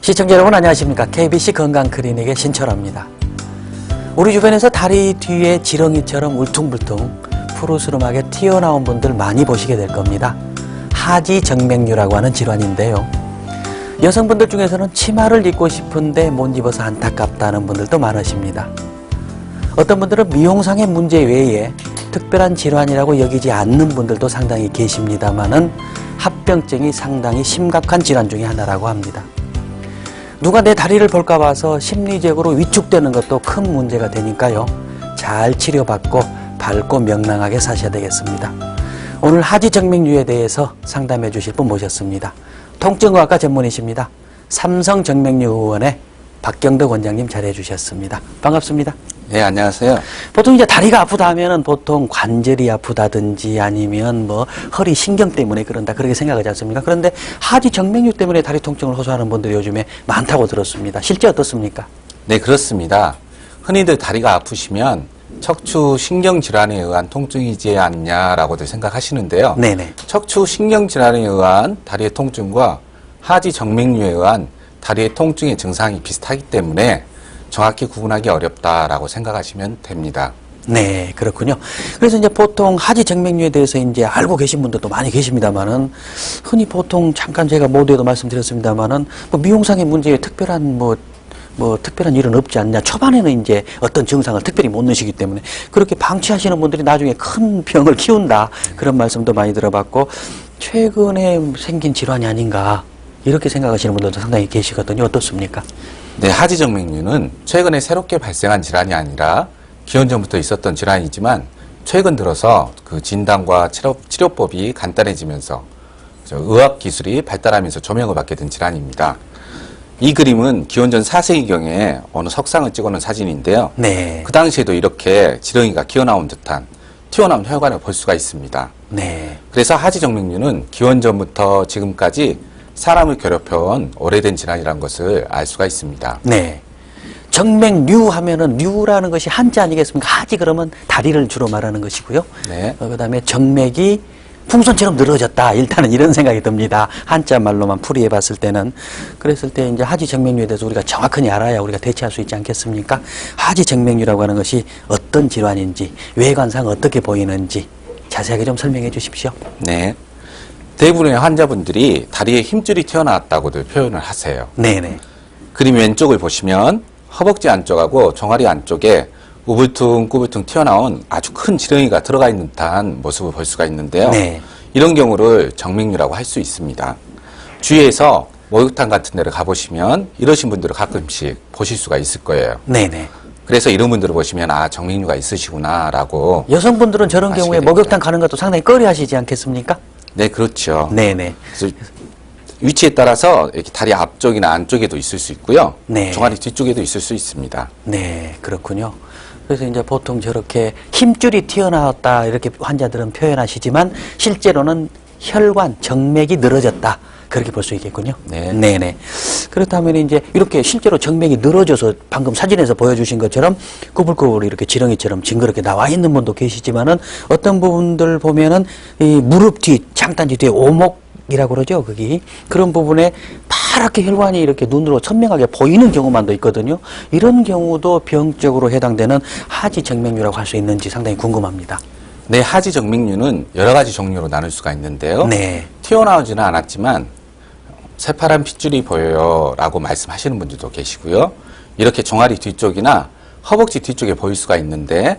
시청자 여러분 안녕하십니까. KBC 건강클리닉의 신철호입니다. 우리 주변에서 다리 뒤에 지렁이처럼 울퉁불퉁 푸르스름하게 튀어나온 분들 많이 보시게 될 겁니다. 하지정맥류라고 하는 질환인데요. 여성분들 중에서는 치마를 입고 싶은데 못 입어서 안타깝다는 분들도 많으십니다. 어떤 분들은 미용상의 문제 외에 특별한 질환이라고 여기지 않는 분들도 상당히 계십니다만은 합병증이 상당히 심각한 질환 중에 하나라고 합니다. 누가 내 다리를 볼까 봐서 심리적으로 위축되는 것도 큰 문제가 되니까요. 잘 치료받고 밝고 명랑하게 사셔야 되겠습니다. 오늘 하지정맥류에 대해서 상담해 주실 분 모셨습니다. 통증의학과 전문의십니다. 삼성정맥류의원의 박경덕 원장님 자리해 주셨습니다. 반갑습니다. 네, 안녕하세요. 보통 이제 다리가 아프다 하면은 보통 관절이 아프다든지 아니면 뭐 허리 신경 때문에 그런다 그렇게 생각하지 않습니까? 그런데 하지정맥류 때문에 다리 통증을 호소하는 분들이 요즘에 많다고 들었습니다. 실제 어떻습니까? 네, 그렇습니다. 흔히들 다리가 아프시면 척추 신경 질환에 의한 통증이지 않냐라고들 생각하시는데요. 네네. 척추 신경 질환에 의한 다리의 통증과 하지정맥류에 의한 다리의 통증의 증상이 비슷하기 때문에 정확히 구분하기 어렵다라고 생각하시면 됩니다. 네, 그렇군요. 그래서 이제 보통 하지정맥류에 대해서 이제 알고 계신 분들도 많이 계십니다만은 흔히 보통 잠깐 제가 모두에도 말씀드렸습니다만은 뭐 미용상의 문제에 특별한 특별한 일은 없지 않냐. 초반에는 이제 어떤 증상을 특별히 못 느시기 때문에 그렇게 방치하시는 분들이 나중에 큰 병을 키운다. 그런 말씀도 많이 들어봤고 최근에 생긴 질환이 아닌가. 이렇게 생각하시는 분들도 상당히 계시거든요. 어떻습니까? 네, 하지정맥류는 최근에 새롭게 발생한 질환이 아니라 기원 전부터 있었던 질환이지만 최근 들어서 그 진단과 치료법이 간단해지면서 의학 기술이 발달하면서 조명을 받게 된 질환입니다. 이 그림은 기원전 4세기경에 어느 석상을 찍어놓은 사진인데요. 네. 그 당시에도 이렇게 지렁이가 기어나온 듯한 튀어나온 혈관을 볼 수가 있습니다. 네. 그래서 하지정맥류는 기원 전부터 지금까지 사람을 괴롭혀온 오래된 질환이라는 것을 알 수가 있습니다. 네. 정맥류 하면은 류라는 것이 한자 아니겠습니까? 하지 그러면 다리를 주로 말하는 것이고요. 네. 그다음에 정맥이 풍선처럼 늘어졌다. 일단은 이런 생각이 듭니다. 한자 말로만 풀이해 봤을 때는. 그랬을 때 이제 하지정맥류에 대해서 우리가 정확하게 알아야 우리가 대처할 수 있지 않겠습니까? 하지정맥류라고 하는 것이 어떤 질환인지, 외관상 어떻게 보이는지 자세하게 좀 설명해 주십시오. 네. 대부분의 환자분들이 다리에 힘줄이 튀어나왔다고들 표현을 하세요. 네네. 그림 왼쪽을 보시면 허벅지 안쪽하고 종아리 안쪽에 우불퉁 튀어나온 아주 큰 지렁이가 들어가 있는 듯한 모습을 볼 수가 있는데요. 네. 이런 경우를 정맥류라고 할 수 있습니다. 주위에서 목욕탕 같은 데를 가보시면 이러신 분들을 가끔씩 보실 수가 있을 거예요. 네네. 그래서 이런 분들을 보시면 아, 정맥류가 있으시구나 라고. 여성분들은 저런 경우에 됩니다. 목욕탕 가는 것도 상당히 꺼려하시지 않겠습니까? 네, 그렇죠. 네네. 그래서 위치에 따라서 이렇게 다리 앞쪽이나 안쪽에도 있을 수 있고요. 네. 종아리 뒤쪽에도 있을 수 있습니다. 네, 그렇군요. 그래서 이제 보통 저렇게 힘줄이 튀어나왔다 이렇게 환자들은 표현하시지만 실제로는 혈관, 정맥이 늘어졌다. 그렇게 볼 수 있겠군요. 네. 네네. 그렇다면 이제 이렇게 실제로 정맥이 늘어져서 방금 사진에서 보여주신 것처럼 꾸불꾸불 이렇게 지렁이처럼 징그럽게 나와 있는 분도 계시지만은 어떤 부분들 보면은 이 무릎 뒤, 장단지 뒤에 오목이라고 그러죠. 거기. 그런 부분에 파랗게 혈관이 이렇게 눈으로 선명하게 보이는 경우만도 있거든요. 이런 경우도 병적으로 해당되는 하지정맥류라고 할 수 있는지 상당히 궁금합니다. 네, 하지정맥류는 여러 가지 종류로 나눌 수가 있는데요. 네. 튀어나오지는 않았지만 새파란 핏줄이 보여요 라고 말씀하시는 분들도 계시고요. 이렇게 종아리 뒤쪽이나 허벅지 뒤쪽에 보일 수가 있는데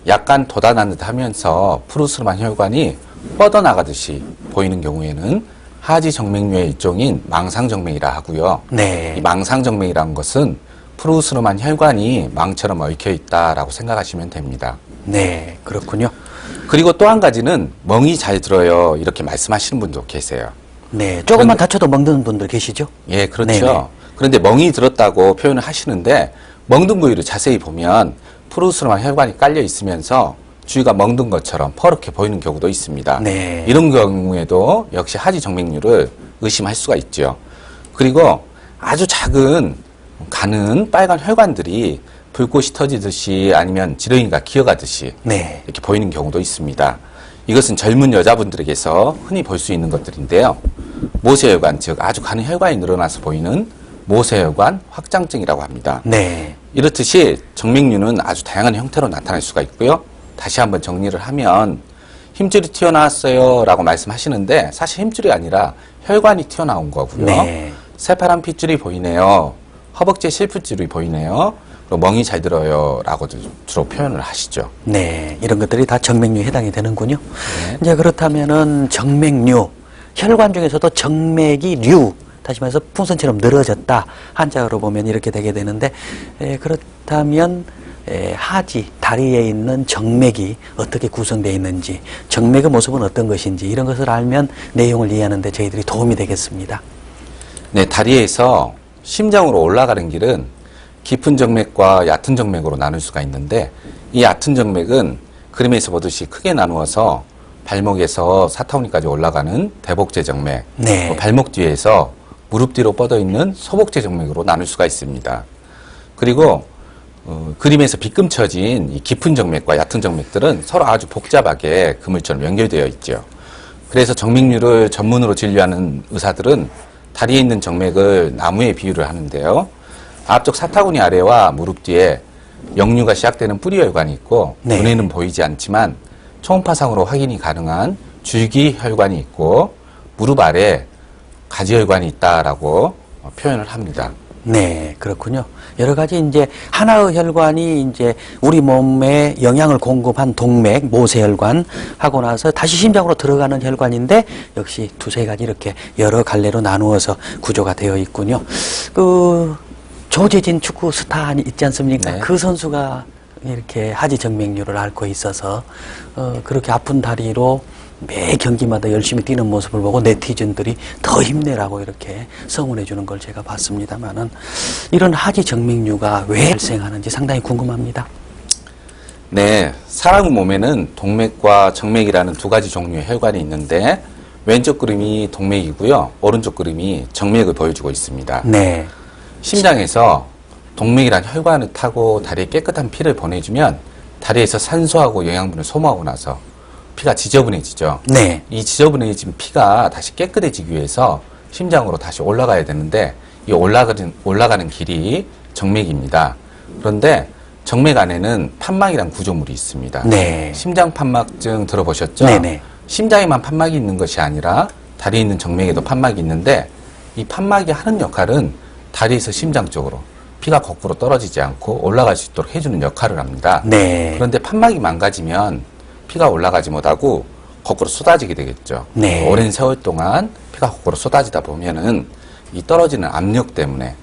약간 돋아난 듯 하면서 푸르스름한 혈관이 뻗어나가듯이 보이는 경우에는 하지정맥류의 일종인 망상정맥이라 하고요. 네. 이 망상정맥이라는 것은 푸르스름한 혈관이 망처럼 얽혀 있다라고 생각하시면 됩니다. 네, 그렇군요. 그리고 또 한 가지는 멍이 잘 들어요 이렇게 말씀하시는 분도 계세요. 네, 조금만 다쳐도 먹는 분들 계시죠? 예, 그렇죠. 네네. 그런데 멍이 들었다고 표현을 하시는데 멍든 부위를 자세히 보면 푸르스름한 혈관이 깔려 있으면서 주위가 멍든 것처럼 퍼렇게 보이는 경우도 있습니다. 네. 이런 경우에도 역시 하지정맥류를 의심할 수가 있죠. 그리고 아주 작은 가는 빨간 혈관들이 불꽃이 터지듯이 아니면 지렁이가 기어가듯이 네. 이렇게 보이는 경우도 있습니다. 이것은 젊은 여자분들에게서 흔히 볼 수 있는 것들인데요. 모세혈관, 즉 아주 가는 혈관이 늘어나서 보이는 모세혈관 확장증이라고 합니다. 네. 이렇듯이 정맥류는 아주 다양한 형태로 나타날 수가 있고요. 다시 한번 정리를 하면 힘줄이 튀어나왔어요 라고 말씀하시는데 사실 힘줄이 아니라 혈관이 튀어나온 거고요. 네. 새파란 핏줄이 보이네요. 허벅지에 실핏줄이 보이네요. 그리고 멍이 잘 들어요 라고 주로 표현을 하시죠. 네. 이런 것들이 다 정맥류에 해당이 되는군요. 네. 이제 그렇다면은 정맥류, 혈관 중에서도 정맥이 류, 다시 말해서 풍선처럼 늘어졌다. 한자어로 보면 이렇게 되게 되는데, 그렇다면 하지, 다리에 있는 정맥이 어떻게 구성되어 있는지, 정맥의 모습은 어떤 것인지 이런 것을 알면 내용을 이해하는 데 저희들이 도움이 되겠습니다. 네, 다리에서 심장으로 올라가는 길은 깊은 정맥과 얕은 정맥으로 나눌 수가 있는데 이 얕은 정맥은 그림에서 보듯이 크게 나누어서 발목에서 사타구니까지 올라가는 대복제 정맥, 네. 발목 뒤에서 무릎 뒤로 뻗어 있는 소복제 정맥으로 나눌 수가 있습니다. 그리고 그림에서 빗금쳐진 이 깊은 정맥과 얕은 정맥들은 서로 아주 복잡하게 그물처럼 연결되어 있죠. 그래서 정맥류를 전문으로 진료하는 의사들은 다리에 있는 정맥을 나무에 비유를 하는데요. 앞쪽 사타구니 아래와 무릎 뒤에 역류가 시작되는 뿌리혈관이 있고 네. 눈에는 보이지 않지만 초음파상으로 확인이 가능한 줄기혈관이 있고 무릎 아래 가지혈관이 있다라고 표현을 합니다. 네, 그렇군요. 여러 가지 이제 하나의 혈관이 이제 우리 몸에 영양을 공급한 동맥, 모세혈관 하고 나서 다시 심장으로 들어가는 혈관인데 역시 두세 가지 이렇게 여러 갈래로 나누어서 구조가 되어 있군요. 그 조재진 축구 스타 있지 않습니까? 네. 그 선수가 이렇게 하지 정맥류를 앓고 있어서 그렇게 아픈 다리로 매 경기마다 열심히 뛰는 모습을 보고 네티즌들이 더 힘내라고 이렇게 성원해 주는 걸 제가 봤습니다만은 이런 하지 정맥류가 왜 발생하는지 상당히 궁금합니다. 네, 사람 몸에는 동맥과 정맥이라는 두 가지 종류의 혈관이 있는데 왼쪽 그림이 동맥이고요. 오른쪽 그림이 정맥을 보여주고 있습니다. 네. 심장에서 동맥이란 혈관을 타고 다리에 깨끗한 피를 보내주면 다리에서 산소하고 영양분을 소모하고 나서 피가 지저분해지죠. 네. 이 지저분해진 피가 다시 깨끗해지기 위해서 심장으로 다시 올라가야 되는데 이 올라가는 길이 정맥입니다. 그런데 정맥 안에는 판막이란 구조물이 있습니다. 네. 심장 판막증 들어보셨죠? 네네. 심장에만 판막이 있는 것이 아니라 다리에 있는 정맥에도 판막이 있는데 이 판막이 하는 역할은 다리에서 심장 쪽으로 피가 거꾸로 떨어지지 않고 올라갈 수 있도록 해주는 역할을 합니다. 네. 그런데 판막이 망가지면 피가 올라가지 못하고 거꾸로 쏟아지게 되겠죠. 네. 오랜 세월 동안 피가 거꾸로 쏟아지다 보면은 이 떨어지는 압력 때문에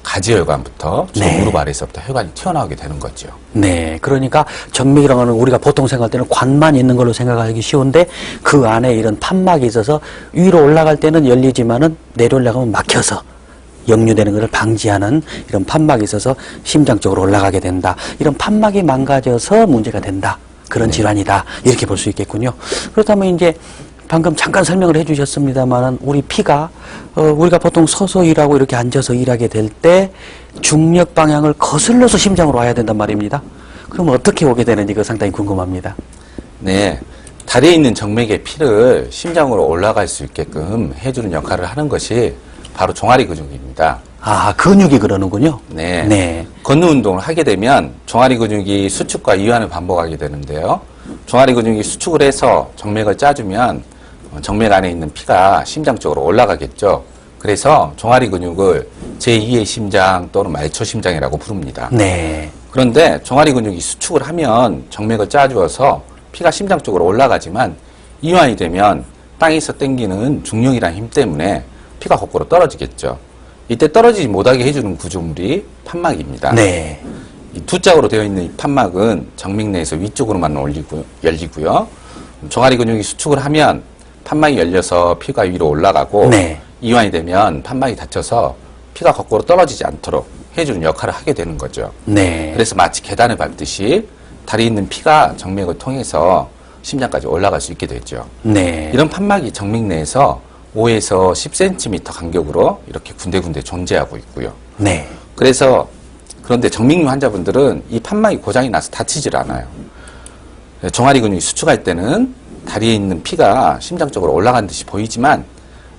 가지혈관부터 저 네. 무릎 아래에서부터 혈관이 튀어나오게 되는 거죠. 네. 그러니까 정맥이라는 거는 우리가 보통 생각할 때는 관만 있는 걸로 생각하기 쉬운데 그 안에 이런 판막이 있어서 위로 올라갈 때는 열리지만은 내려올라가면 막혀서 역류되는 것을 방지하는 이런 판막이 있어서 심장 쪽으로 올라가게 된다. 이런 판막이 망가져서 문제가 된다. 그런 질환이다. 이렇게 볼 수 있겠군요. 그렇다면 이제 방금 잠깐 설명을 해주셨습니다만 우리 피가 우리가 보통 서서 일하고 이렇게 앉아서 일하게 될 때 중력 방향을 거슬러서 심장으로 와야 된단 말입니다. 그럼 어떻게 오게 되는지 그 상당히 궁금합니다. 네. 다리에 있는 정맥의 피를 심장으로 올라갈 수 있게끔 해주는 역할을 하는 것이 바로 종아리 근육입니다. 아, 근육이 그러는군요. 네. 네. 걷는 운동을 하게 되면 종아리 근육이 수축과 이완을 반복하게 되는데요. 종아리 근육이 수축을 해서 정맥을 짜주면 정맥 안에 있는 피가 심장 쪽으로 올라가겠죠. 그래서 종아리 근육을 제2의 심장 또는 말초 심장이라고 부릅니다. 네. 그런데 종아리 근육이 수축을 하면 정맥을 짜주어서 피가 심장 쪽으로 올라가지만 이완이 되면 땅에서 당기는 중력이라는 힘 때문에 피가 거꾸로 떨어지겠죠. 이때 떨어지지 못하게 해주는 구조물이 판막입니다. 네. 이 두 짝으로 되어 있는 이 판막은 정맥 내에서 위쪽으로만 열리고요. 종아리 근육이 수축을 하면 판막이 열려서 피가 위로 올라가고 네. 이완이 되면 판막이 닫혀서 피가 거꾸로 떨어지지 않도록 해주는 역할을 하게 되는 거죠. 네. 그래서 마치 계단을 밟듯이 다리에 있는 피가 정맥을 통해서 심장까지 올라갈 수 있게 되죠. 네. 이런 판막이 정맥 내에서 5에서 10cm 간격으로 이렇게 군데군데 존재하고 있고요. 네. 그런데 정맥류 환자분들은 이 판막이 고장이 나서 다치질 않아요. 종아리 근육이 수축할 때는 다리에 있는 피가 심장 쪽으로 올라간 듯이 보이지만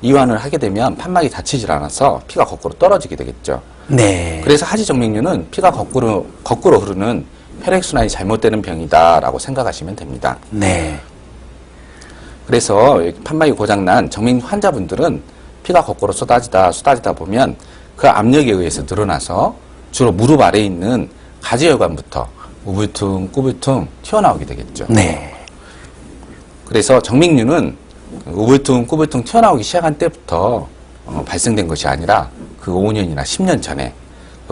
이완을 하게 되면 판막이 닫히질 않아서 피가 거꾸로 떨어지게 되겠죠. 네. 그래서 하지정맥류는 피가 거꾸로 흐르는 혈액순환이 잘못되는 병이다라고 생각하시면 됩니다. 네. 그래서 판막이 고장난 정맥류 환자분들은 피가 거꾸로 쏟아지다 보면 그 압력에 의해서 늘어나서 주로 무릎 아래에 있는 가지혈관부터 우불퉁, 꾸불퉁 튀어나오게 되겠죠. 네. 그래서 정맥류는 우불퉁, 꾸불퉁 튀어나오기 시작한 때부터 발생된 것이 아니라 그 5년이나 10년 전에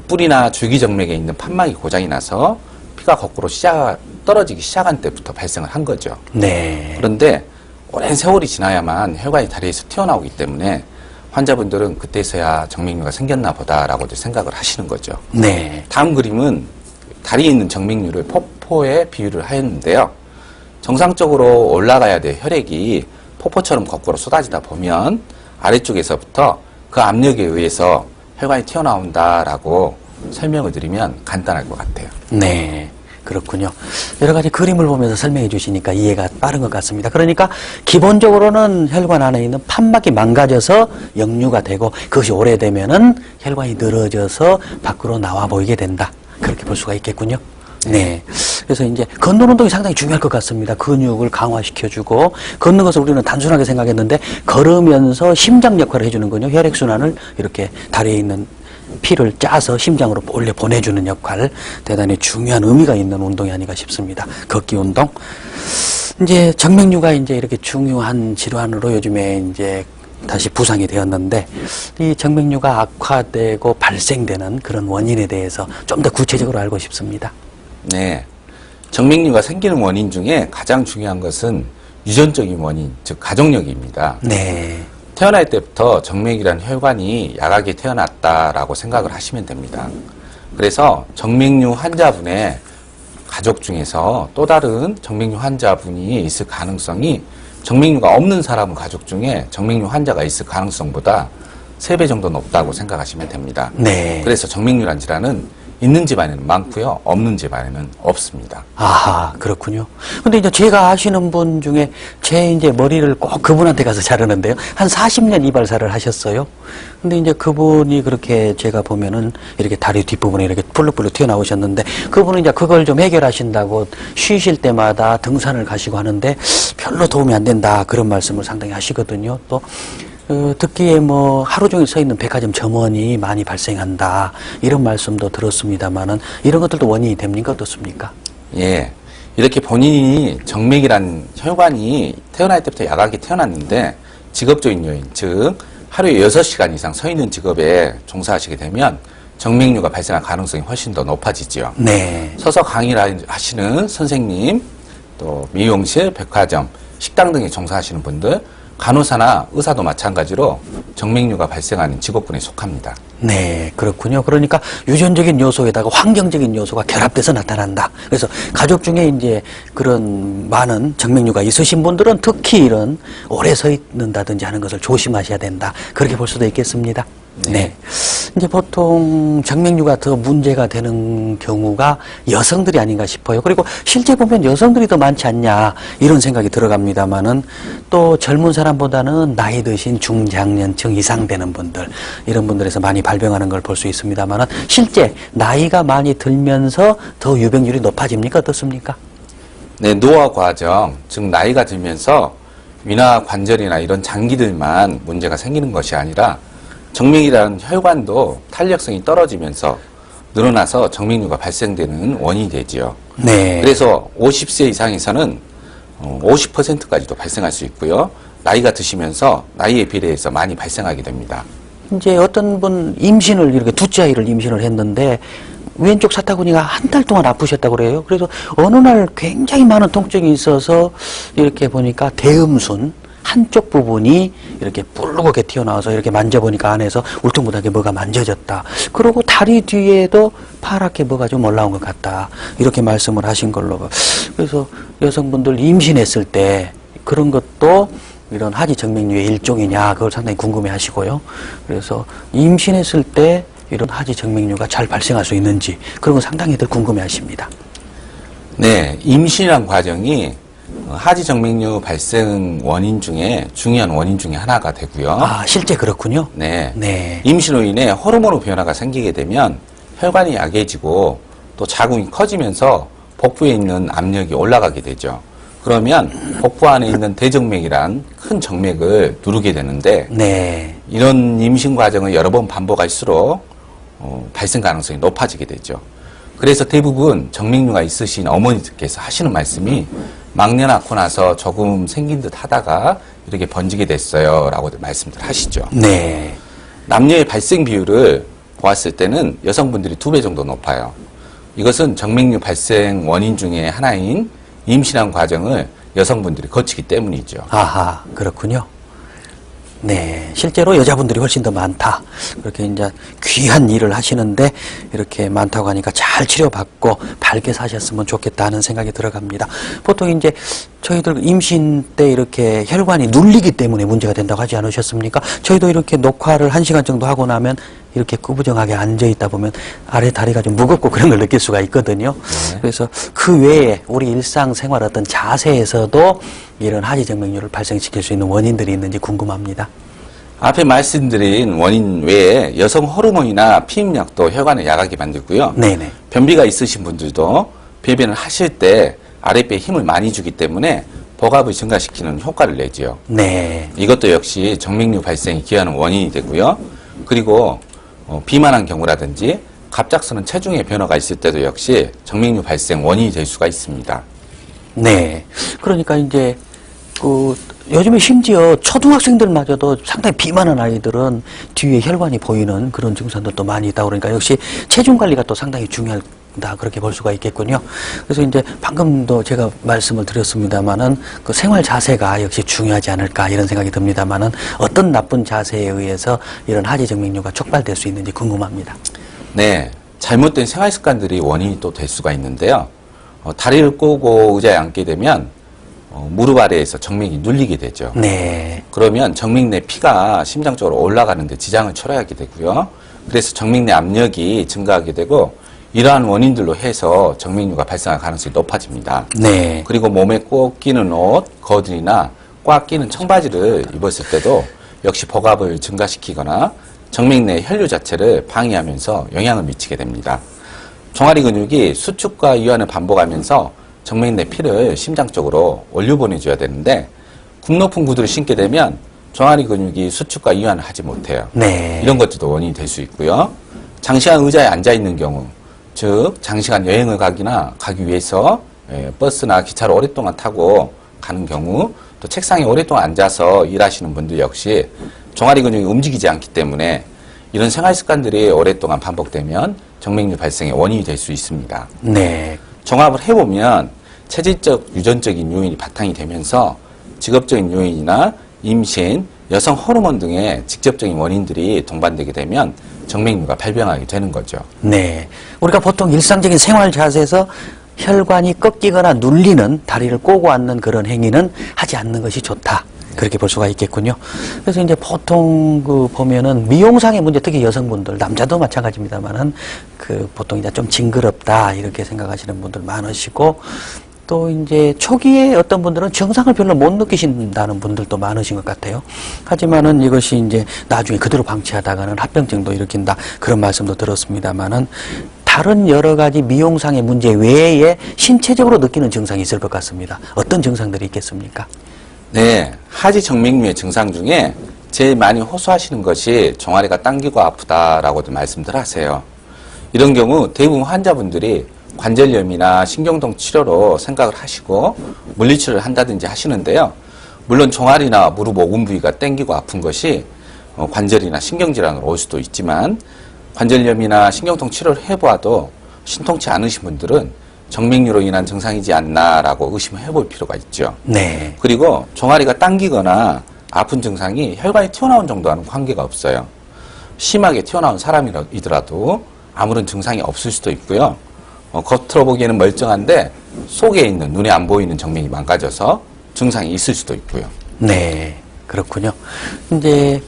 뿌리나 줄기정맥에 있는 판막이 고장이 나서 피가 거꾸로 떨어지기 시작한 때부터 발생을 한 거죠. 네. 그런데 오랜 세월이 지나야만 혈관이 다리에서 튀어나오기 때문에 환자분들은 그때서야 정맥류가 생겼나 보다라고도 생각을 하시는 거죠. 네. 다음 그림은 다리에 있는 정맥류를 폭포에 비유를 하였는데요. 정상적으로 올라가야 될 혈액이 폭포처럼 거꾸로 쏟아지다 보면 아래쪽에서부터 그 압력에 의해서 혈관이 튀어나온다라고 설명을 드리면 간단할 것 같아요. 네. 그렇군요. 여러 가지 그림을 보면서 설명해 주시니까 이해가 빠른 것 같습니다. 그러니까 기본적으로는 혈관 안에 있는 판막이 망가져서 역류가 되고 그것이 오래되면은 혈관이 늘어져서 밖으로 나와 보이게 된다. 그렇게 볼 수가 있겠군요. 네. 그래서 이제 걷는 운동이 상당히 중요할 것 같습니다. 근육을 강화시켜주고 걷는 것을 우리는 단순하게 생각했는데 걸으면서 심장 역할을 해주는군요. 혈액순환을 이렇게 다리에 있는 피를 짜서 심장으로 올려 보내주는 역할, 대단히 중요한 의미가 있는 운동이 아닌가 싶습니다. 걷기 운동. 이제 정맥류가 이제 이렇게 중요한 질환으로 요즘에 이제 다시 부상이 되었는데 이 정맥류가 악화되고 발생되는 그런 원인에 대해서 좀 더 구체적으로 알고 싶습니다. 네. 정맥류가 생기는 원인 중에 가장 중요한 것은 유전적인 원인, 즉 가족력입니다. 네. 태어날 때부터 정맥이라는 혈관이 약하게 태어났다라고 생각을 하시면 됩니다. 그래서 정맥류 환자분의 가족 중에서 또 다른 정맥류 환자분이 있을 가능성이 정맥류가 없는 사람 가족 중에 정맥류 환자가 있을 가능성보다 3배 정도 높다고 생각하시면 됩니다. 네. 그래서 정맥류란 질환은 있는 집안에는 많고요, 없는 집안에는 없습니다. 아, 그렇군요. 근데 이제 제가 아시는 분 중에 제 이제 머리를 꼭 그분한테 가서 자르는데요. 한 40년 이발사를 하셨어요. 근데 이제 그분이 그렇게 제가 보면은 이렇게 다리 뒷부분에 이렇게 풀룩풀룩 튀어나오셨는데 그분은 이제 그걸 좀 해결하신다고 쉬실 때마다 등산을 가시고 하는데 별로 도움이 안 된다. 그런 말씀을 상당히 하시거든요. 또 듣기에 뭐 하루 종일 서 있는 백화점 점원이 많이 발생한다 이런 말씀도 들었습니다만은 이런 것들도 원인이 됩니까 어떻습니까? 예, 이렇게 본인이 정맥이란 혈관이 태어날 때부터 약하게 태어났는데 직업적인 요인, 즉 하루에 6시간 이상 서 있는 직업에 종사하시게 되면 정맥류가 발생할 가능성이 훨씬 더 높아지죠. 네. 서서 강의를 하시는 선생님, 또 미용실, 백화점, 식당 등에 종사하시는 분들, 간호사나 의사도 마찬가지로 정맥류가 발생하는 직업군에 속합니다. 네, 그렇군요. 그러니까 유전적인 요소에다가 환경적인 요소가 결합돼서 나타난다. 그래서 가족 중에 이제 그런 많은 정맥류가 있으신 분들은 특히 이런 오래 서 있는다든지 하는 것을 조심하셔야 된다. 그렇게 볼 수도 있겠습니다. 네. 이제 보통 정맥류가 더 문제가 되는 경우가 여성들이 아닌가 싶어요. 그리고 실제 보면 여성들이 더 많지 않냐 이런 생각이 들어갑니다만은 또 젊은 사람보다는 나이 드신 중장년층 이상 되는 분들 이런 분들에서 많이 발병하는 걸 볼 수 있습니다만은 실제 나이가 많이 들면서 더 유병률이 높아집니까 어떻습니까? 네, 노화 과정, 즉 나이가 들면서 위나 관절이나 이런 장기들만 문제가 생기는 것이 아니라 정맥이라는 혈관도 탄력성이 떨어지면서 늘어나서 정맥류가 발생되는 원인이 되지요. 네. 그래서 50세 이상에서는 50%까지도 발생할 수 있고요. 나이가 드시면서 나이에 비례해서 많이 발생하게 됩니다. 이제 어떤 분 임신을 이렇게 둘째 아이를 임신을 했는데 왼쪽 사타구니가 한 달 동안 아프셨다고 그래요. 그래서 어느 날 굉장히 많은 통증이 있어서 이렇게 보니까 대음순 한쪽 부분이 이렇게 뿔르게 튀어나와서 이렇게 만져보니까 안에서 울퉁불퉁하게 뭐가 만져졌다. 그리고 다리 뒤에도 파랗게 뭐가 좀 올라온 것 같다. 이렇게 말씀을 하신 걸로. 그래서 여성분들 임신했을 때 그런 것도 이런 하지정맥류의 일종이냐 그걸 상당히 궁금해 하시고요. 그래서 임신했을 때 이런 하지정맥류가 잘 발생할 수 있는지 그런 건 상당히들 궁금해 하십니다. 네, 임신이란 과정이 하지 정맥류 발생 원인 중에 중요한 원인 중에 하나가 되고요. 아, 실제 그렇군요. 네. 네. 임신으로 인해 호르몬 변화가 생기게 되면 혈관이 약해지고 또 자궁이 커지면서 복부에 있는 압력이 올라가게 되죠. 그러면 복부 안에 있는 대정맥이란 큰 정맥을 누르게 되는데 네. 이런 임신 과정을 여러 번 반복할수록 발생 가능성이 높아지게 되죠. 그래서 대부분 정맥류가 있으신 어머니들께서 하시는 말씀이 막내 낳고 나서 조금 생긴 듯 하다가 이렇게 번지게 됐어요 라고 말씀들 하시죠. 네. 남녀의 발생 비율을 보았을 때는 여성분들이 2배 정도 높아요. 이것은 정맥류 발생 원인 중에 하나인 임신한 과정을 여성분들이 거치기 때문이죠. 아하, 그렇군요. 네. 실제로 여자분들이 훨씬 더 많다. 그렇게 이제 귀한 일을 하시는데 이렇게 많다고 하니까 잘 치료받고 밝게 사셨으면 좋겠다 하는 생각이 들어갑니다. 보통 이제 저희들 임신 때 이렇게 혈관이 눌리기 때문에 문제가 된다고 하지 않으셨습니까? 저희도 이렇게 녹화를 1시간 정도 하고 나면 이렇게 꾸부정하게 앉아 있다 보면 아래 다리가 좀 무겁고 그런 걸 느낄 수가 있거든요. 네. 그래서 그 외에 우리 일상생활 어떤 자세에서도 이런 하지정맥류를 발생시킬 수 있는 원인들이 있는지 궁금합니다. 앞에 말씀드린 원인 외에 여성 호르몬이나 피임약도 혈관을 약하게 만들고요. 네네. 변비가 있으신 분들도 배변을 하실 때 아랫배에 힘을 많이 주기 때문에 복압을 증가시키는 효과를 내지요. 네. 이것도 역시 정맥류 발생에 기여하는 원인이 되고요. 그리고 비만한 경우라든지 갑작스러운 체중의 변화가 있을 때도 역시 정맥류 발생 원인이 될 수가 있습니다. 네. 그러니까 이제 요즘에 심지어 초등학생들마저도 상당히 비만한 아이들은 뒤에 혈관이 보이는 그런 증상들도 많이 있다고 그러니까 역시 체중 관리가 또 상당히 중요하다 그렇게 볼 수가 있겠군요. 그래서 이제 방금도 제가 말씀을 드렸습니다만은 그 생활 자세가 역시 중요하지 않을까 이런 생각이 듭니다만은 어떤 나쁜 자세에 의해서 이런 하지정맥류가 촉발될 수 있는지 궁금합니다. 네. 잘못된 생활 습관들이 원인이 또 될 수가 있는데요. 다리를 꼬고 의자에 앉게 되면 무릎 아래에서 정맥이 눌리게 되죠. 네. 그러면 정맥 내 피가 심장 쪽으로 올라가는데 지장을 초래하게 되고요. 그래서 정맥 내 압력이 증가하게 되고 이러한 원인들로 해서 정맥류가 발생할 가능성이 높아집니다. 네. 그리고 몸에 꼭 끼는 옷, 거들이나 꽉 끼는 청바지를 입었을 때도 역시 복압을 증가시키거나 정맥 내 혈류 자체를 방해하면서 영향을 미치게 됩니다. 종아리 근육이 수축과 이완을 반복하면서 정맥 내 피를 심장 쪽으로 올려보내줘야 되는데 굽 높은 구두를 신게 되면 종아리 근육이 수축과 이완을 하지 못해요. 네. 이런 것들도 원인이 될 수 있고요. 장시간 의자에 앉아 있는 경우, 즉 장시간 여행을 가기 위해서 버스나 기차를 오랫동안 타고 가는 경우, 또 책상에 오랫동안 앉아서 일하시는 분들 역시 종아리 근육이 움직이지 않기 때문에 이런 생활 습관들이 오랫동안 반복되면 정맥류 발생의 원인이 될 수 있습니다. 네. 종합을 해보면 체질적, 유전적인 요인이 바탕이 되면서 직업적인 요인이나 임신, 여성 호르몬 등의 직접적인 원인들이 동반되게 되면 정맥류가 발병하게 되는 거죠. 네. 우리가 보통 일상적인 생활 자세에서 혈관이 꺾이거나 눌리는 다리를 꼬고 앉는 그런 행위는 하지 않는 것이 좋다. 그렇게 볼 수가 있겠군요. 그래서 이제 보통 보면은 미용상의 문제, 특히 여성분들, 남자도 마찬가지입니다만은 보통 이제 좀 징그럽다 이렇게 생각하시는 분들 많으시고 또 이제 초기에 어떤 분들은 증상을 별로 못 느끼신다는 분들도 많으신 것 같아요. 하지만은 이것이 이제 나중에 그대로 방치하다가는 합병증도 일으킨다 그런 말씀도 들었습니다만은 다른 여러 가지 미용상의 문제 외에 신체적으로 느끼는 증상이 있을 것 같습니다. 어떤 증상들이 있겠습니까? 네, 하지 정맥류의 증상 중에 제일 많이 호소하시는 것이 종아리가 당기고 아프다라고도 말씀들 하세요. 이런 경우 대부분 환자분들이 관절염이나 신경통 치료로 생각을 하시고 물리치료를 한다든지 하시는데요. 물론 종아리나 무릎 오금 부위가 당기고 아픈 것이 관절이나 신경질환으로 올 수도 있지만 관절염이나 신경통 치료를 해보아도 신통치 않으신 분들은 정맥류로 인한 증상이지 않나라고 의심을 해볼 필요가 있죠. 네. 그리고 종아리가 당기거나 아픈 증상이 혈관이 튀어나온 정도와는 관계가 없어요. 심하게 튀어나온 사람이더라도 아무런 증상이 없을 수도 있고요. 겉으로 보기에는 멀쩡한데 속에 있는 눈에 안 보이는 정맥이 망가져서 증상이 있을 수도 있고요. 네. 그렇군요. 이제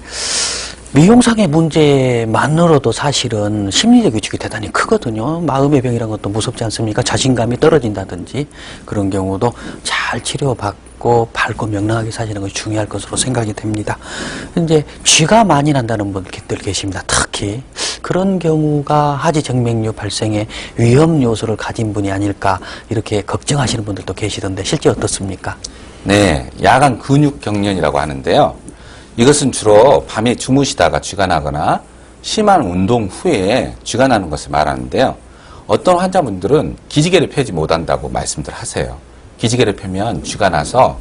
미용상의 문제만으로도 사실은 심리적 위축이 대단히 크거든요. 마음의 병이란 것도 무섭지 않습니까? 자신감이 떨어진다든지 그런 경우도 잘 치료받고 밝고 명랑하게 사시는 것이 중요할 것으로 생각이 됩니다. 이제 쥐가 많이 난다는 분들 계십니다. 특히 그런 경우가 하지 정맥류 발생에 위험 요소를 가진 분이 아닐까 이렇게 걱정하시는 분들도 계시던데 실제 어떻습니까? 네, 야간 근육 경련이라고 하는데요. 이것은 주로 밤에 주무시다가 쥐가 나거나 심한 운동 후에 쥐가 나는 것을 말하는데요. 어떤 환자분들은 기지개를 펴지 못한다고 말씀들 하세요. 기지개를 펴면 쥐가 나서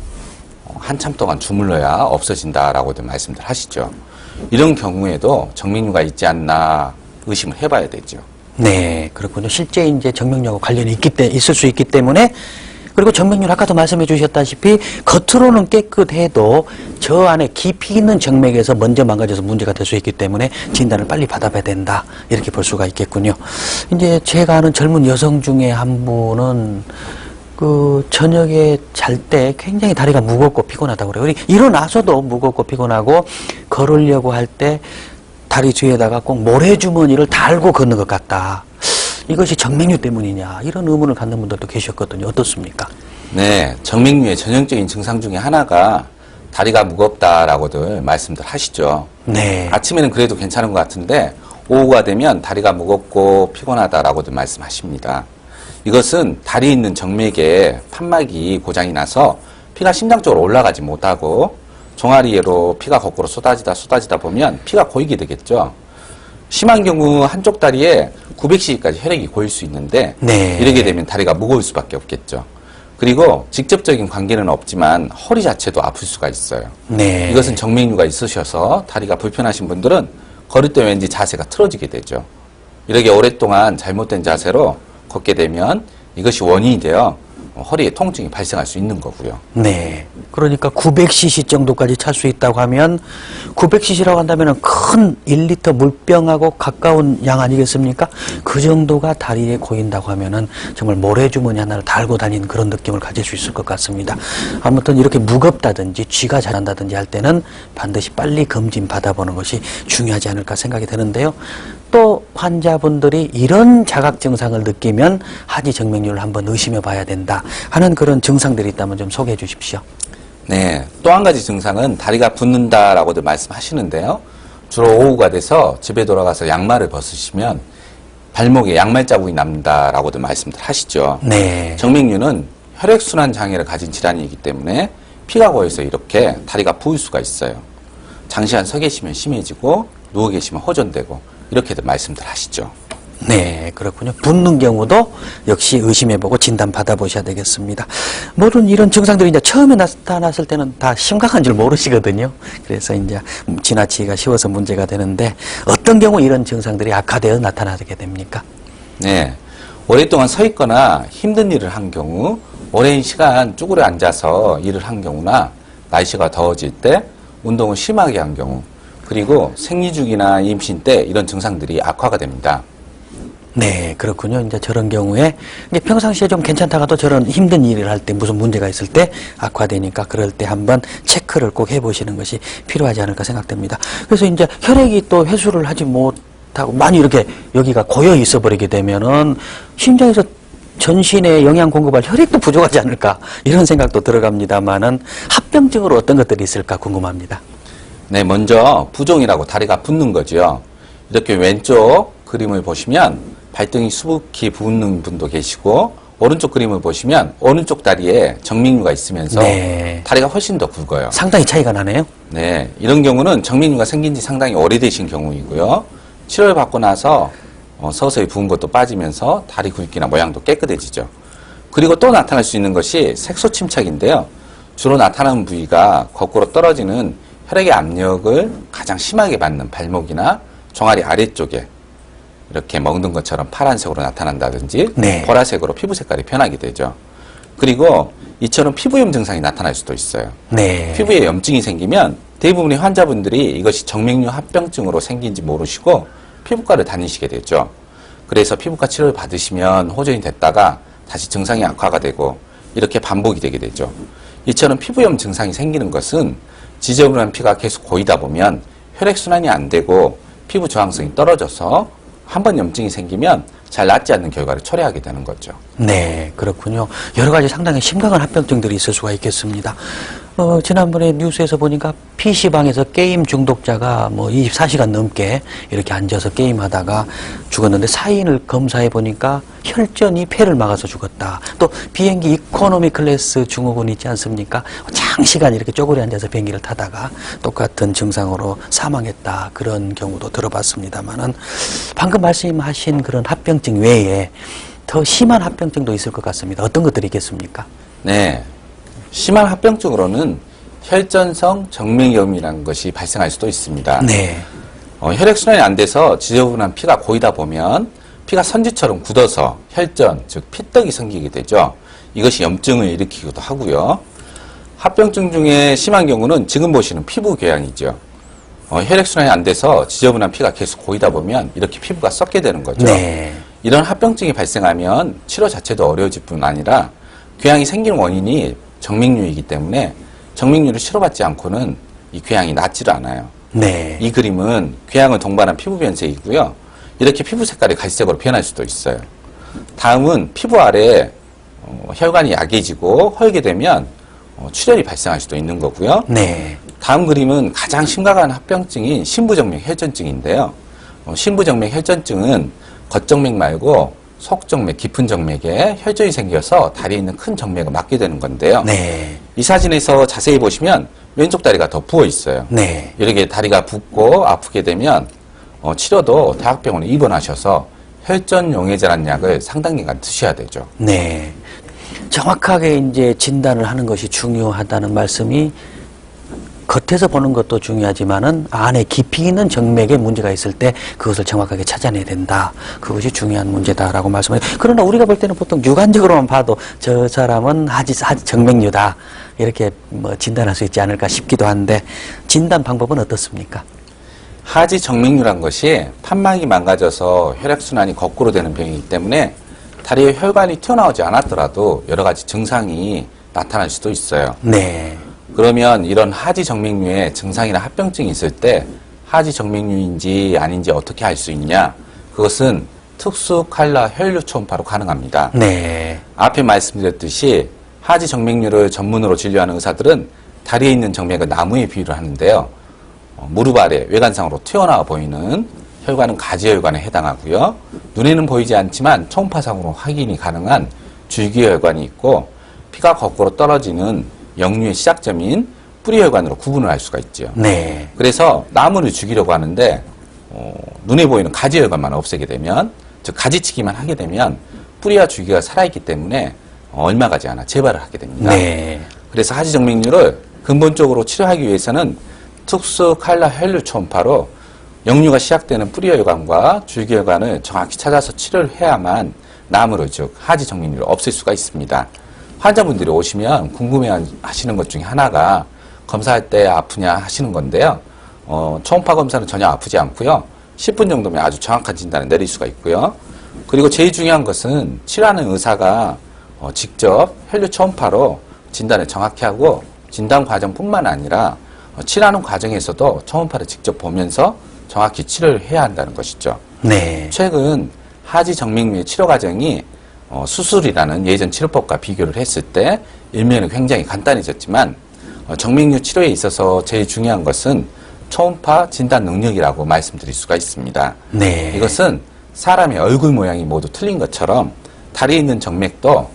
한참 동안 주물러야 없어진다라고도 말씀들 하시죠. 이런 경우에도 정맥류가 있지 않나 의심을 해봐야 되죠. 네, 그렇군요. 실제 이제 정맥류하고 관련이 있을 수 있기 때문에 그리고 정맥류 아까도 말씀해 주셨다시피 겉으로는 깨끗해도 저 안에 깊이 있는 정맥에서 먼저 망가져서 문제가 될 수 있기 때문에 진단을 빨리 받아봐야 된다. 이렇게 볼 수가 있겠군요. 이제 제가 아는 젊은 여성 중에 한 분은 그 저녁에 잘 때 굉장히 다리가 무겁고 피곤하다고 그래요. 일어나서도 무겁고 피곤하고 걸으려고 할 때 다리 뒤에다가 꼭 모래주머니를 달고 걷는 것 같다. 이것이 정맥류 때문이냐 이런 의문을 갖는 분들도 계셨거든요. 어떻습니까? 네, 정맥류의 전형적인 증상 중에 하나가 다리가 무겁다라고들 말씀들 하시죠. 네. 아침에는 그래도 괜찮은 것 같은데 오후가 되면 다리가 무겁고 피곤하다라고들 말씀하십니다. 이것은 다리에 있는 정맥에 판막이 고장이 나서 피가 심장 쪽으로 올라가지 못하고 종아리로 피가 거꾸로 쏟아지다 보면 피가 고이게 되겠죠. 심한 경우 한쪽 다리에 900cc까지 혈액이 고일 수 있는데 네. 이렇게 되면 다리가 무거울 수밖에 없겠죠. 그리고 직접적인 관계는 없지만 허리 자체도 아플 수가 있어요. 네. 이것은 정맥류가 있으셔서 다리가 불편하신 분들은 걸을 때 왠지 자세가 틀어지게 되죠. 이렇게 오랫동안 잘못된 자세로 걷게 되면 이것이 원인이 되어 허리에 통증이 발생할 수 있는 거고요. 네. 그러니까 900cc 정도까지 찰 수 있다고 하면 900cc라고 한다면 큰 1리터 물병하고 가까운 양 아니겠습니까? 그 정도가 다리에 고인다고 하면은 정말 모래주머니 하나를 달고 다니는 그런 느낌을 가질 수 있을 것 같습니다. 아무튼 이렇게 무겁다든지 쥐가 자란다든지 할 때는 반드시 빨리 검진 받아보는 것이 중요하지 않을까 생각이 드는데요. 또 환자분들이 이런 자각 증상을 느끼면 하지 정맥류를 한번 의심해 봐야 된다 하는 그런 증상들이 있다면 좀 소개해 주십시오. 네, 또 한 가지 증상은 다리가 붓는다라고도 말씀하시는데요. 주로 오후가 돼서 집에 돌아가서 양말을 벗으시면 발목에 양말 자국이 남는다라고도 말씀들 하시죠. 네. 정맥류는 혈액순환 장애를 가진 질환이기 때문에 피가 고여서 이렇게 다리가 부을 수가 있어요. 장시간 서 계시면 심해지고 누워 계시면 호전되고 이렇게도 말씀들 하시죠. 네, 그렇군요. 붓는 경우도 역시 의심해보고 진단 받아보셔야 되겠습니다. 모든 이런 증상들이 이제 처음에 나타났을 때는 다 심각한 줄 모르시거든요. 그래서 이제 지나치기가 쉬워서 문제가 되는데 어떤 경우 이런 증상들이 악화되어 나타나게 됩니까? 네, 오랫동안 서 있거나 힘든 일을 한 경우, 오랜 시간 쭈그려 앉아서 일을 한 경우나 날씨가 더워질 때 운동을 심하게 한 경우, 그리고 생리주기나 임신 때 이런 증상들이 악화가 됩니다. 네, 그렇군요. 이제 저런 경우에 이제 평상시에 좀 괜찮다가도 저런 힘든 일을 할 때 무슨 문제가 있을 때 악화되니까 그럴 때 한번 체크를 꼭 해보시는 것이 필요하지 않을까 생각됩니다. 그래서 이제 혈액이 또 회수를 하지 못하고 많이 이렇게 여기가 고여 있어 버리게 되면은 심장에서 전신에 영양 공급할 혈액도 부족하지 않을까 이런 생각도 들어갑니다만은 합병증으로 어떤 것들이 있을까 궁금합니다. 네, 먼저 부종이라고 다리가 붓는 거죠. 이렇게 왼쪽 그림을 보시면 발등이 수북히 붓는 분도 계시고 오른쪽 그림을 보시면 오른쪽 다리에 정맥류가 있으면서 네. 다리가 훨씬 더 굵어요. 상당히 차이가 나네요. 네, 이런 경우는 정맥류가 생긴 지 상당히 오래되신 경우이고요. 치료를 받고 나서 서서히 부은 것도 빠지면서 다리 굵기나 모양도 깨끗해지죠. 그리고 또 나타날 수 있는 것이 색소 침착인데요. 주로 나타나는 부위가 거꾸로 떨어지는 혈액의 압력을 가장 심하게 받는 발목이나 종아리 아래쪽에 이렇게 먹는 것처럼 파란색으로 나타난다든지 네. 보라색으로 피부 색깔이 변하게 되죠. 그리고 이처럼 피부염 증상이 나타날 수도 있어요. 네. 피부에 염증이 생기면 대부분의 환자분들이 이것이 정맥류 합병증으로 생긴지 모르시고 피부과를 다니시게 되죠. 그래서 피부과 치료를 받으시면 호전이 됐다가 다시 증상이 악화가 되고 이렇게 반복이 되게 되죠. 이처럼 피부염 증상이 생기는 것은 지저분한 피가 계속 고이다 보면 혈액순환이 안 되고 피부 저항성이 떨어져서 한번 염증이 생기면 잘 낫지 않는 결과를 초래하게 되는 거죠. 네, 그렇군요. 여러 가지 상당히 심각한 합병증들이 있을 수가 있겠습니다. 지난번에 뉴스에서 보니까 PC방에서 게임 중독자가 뭐 24시간 넘게 이렇게 앉아서 게임하다가 죽었는데 사인을 검사해 보니까 혈전이 폐를 막아서 죽었다. 또 비행기 이코노미 클래스 증후군 있지 않습니까? 장시간 이렇게 쪼그려 앉아서 비행기를 타다가 똑같은 증상으로 사망했다. 그런 경우도 들어봤습니다만은 방금 말씀하신 그런 합병증 외에 더 심한 합병증도 있을 것 같습니다. 어떤 것들이 있겠습니까? 네. 심한 합병증으로는 혈전성 정맥염이라는 것이 발생할 수도 있습니다. 네. 혈액순환이 안 돼서 지저분한 피가 고이다 보면 피가 선지처럼 굳어서 혈전, 즉 피떡이 생기게 되죠. 이것이 염증을 일으키기도 하고요. 합병증 중에 심한 경우는 지금 보시는 피부 궤양이죠. 혈액순환이 안 돼서 지저분한 피가 계속 고이다 보면 이렇게 피부가 썩게 되는 거죠. 네. 이런 합병증이 발생하면 치료 자체도 어려워질 뿐 아니라 궤양이 생기는 원인이 정맥류이기 때문에 정맥류를 치료받지 않고는 이 궤양이 낫지를 않아요. 네. 이 그림은 궤양을 동반한 피부 변색이고요. 이렇게 피부 색깔이 갈색으로 변할 수도 있어요. 다음은 피부 아래 혈관이 약해지고 헐게 되면 출혈이 발생할 수도 있는 거고요. 네. 다음 그림은 가장 심각한 합병증인 신부정맥 혈전증인데요. 신부정맥 혈전증은 겉정맥 말고 속정맥, 깊은 정맥에 혈전이 생겨서 다리에 있는 큰 정맥을 막게 되는 건데요. 네. 이 사진에서 자세히 보시면 왼쪽 다리가 더 부어 있어요. 네. 이렇게 다리가 붓고 아프게 되면 치료도 대학병원에 입원하셔서 혈전 용해제라는 약을 상당 기간 드셔야 되죠. 네. 정확하게 이제 진단을 하는 것이 중요하다는 말씀이 겉에서 보는 것도 중요하지만은 안에 깊이 있는 정맥에 문제가 있을 때 그것을 정확하게 찾아내야 된다. 그것이 중요한 문제다라고 말씀을 해요. 그러나 우리가 볼 때는 보통 육안적으로만 봐도 저 사람은 하지 정맥류다. 이렇게 뭐 진단할 수 있지 않을까 싶기도 한데 진단 방법은 어떻습니까? 하지 정맥류란 것이 판막이 망가져서 혈액순환이 거꾸로 되는 병이기 때문에 다리에 혈관이 튀어나오지 않았더라도 여러 가지 증상이 나타날 수도 있어요. 네. 그러면 이런 하지 정맥류의 증상이나 합병증이 있을 때 하지 정맥류인지 아닌지 어떻게 알 수 있냐? 그것은 특수 칼라 혈류 초음파로 가능합니다. 네. 앞에 말씀드렸듯이 하지 정맥류를 전문으로 진료하는 의사들은 다리에 있는 정맥을 나무에 비유를 하는데요. 무릎 아래 외관상으로 튀어나와 보이는 혈관은 가지혈관에 해당하고요. 눈에는 보이지 않지만 초음파상으로 확인이 가능한 줄기혈관이 있고 피가 거꾸로 떨어지는 역류의 시작점인 뿌리혈관으로 구분을 할 수가 있죠. 네. 그래서 나무를 죽이려고 하는데 눈에 보이는 가지혈관만 없애게 되면, 즉 가지치기만 하게 되면 뿌리와 줄기가 살아있기 때문에 얼마 가지 않아 재발을 하게 됩니다. 네. 그래서 하지정맥류를 근본적으로 치료하기 위해서는 특수 칼라 혈류 초음파로 역류가 시작되는 뿌리혈관과 줄기혈관을 정확히 찾아서 치료를 해야만 나무를, 즉 하지정맥류를 없앨 수가 있습니다. 환자분들이 오시면 궁금해하시는 것 중에 하나가 검사할 때 아프냐 하시는 건데요. 초음파 검사는 전혀 아프지 않고요. 10분 정도면 아주 정확한 진단을 내릴 수가 있고요. 그리고 제일 중요한 것은 치료하는 의사가 직접 혈류 초음파로 진단을 정확히 하고 진단 과정뿐만 아니라 치료하는 과정에서도 초음파를 직접 보면서 정확히 치료를 해야 한다는 것이죠. 네. 최근 하지 정맥류의 치료 과정이 수술이라는 예전 치료법과 비교를 했을 때 일면은 굉장히 간단해졌지만 정맥류 치료에 있어서 제일 중요한 것은 초음파 진단 능력이라고 말씀드릴 수가 있습니다. 네. 이것은 사람의 얼굴 모양이 모두 틀린 것처럼 다리에 있는 정맥도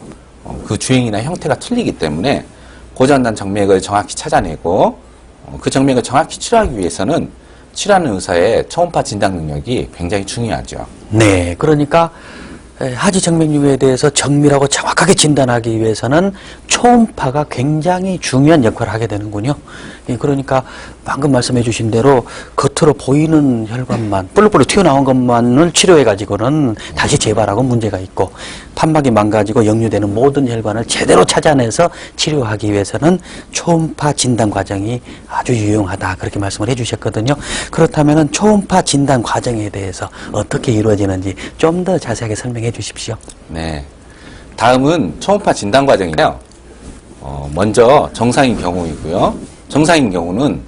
그 주행이나 형태가 틀리기 때문에 고장난 정맥을 정확히 찾아내고 그 정맥을 정확히 치료하기 위해서는 치료하는 의사의 초음파 진단 능력이 굉장히 중요하죠. 네. 그러니까 하지 정맥류에 대해서 정밀하고 정확하게 진단하기 위해서는 초음파가 굉장히 중요한 역할을 하게 되는군요. 그러니까 방금 말씀해 주신 대로 겉으로 보이는 혈관만 뿔뿔 튀어나온 것만을 치료해 가지고는 다시 재발하고 문제가 있고 판막이 망가지고 역류되는 모든 혈관을 제대로 찾아내서 치료하기 위해서는 초음파 진단 과정이 아주 유용하다, 그렇게 말씀을 해 주셨거든요. 그렇다면 초음파 진단 과정에 대해서 어떻게 이루어지는지 좀 더 자세하게 설명해 주십시오. 네. 다음은 초음파 진단 과정이에요. 먼저 정상인 경우이고요. 정상인 경우는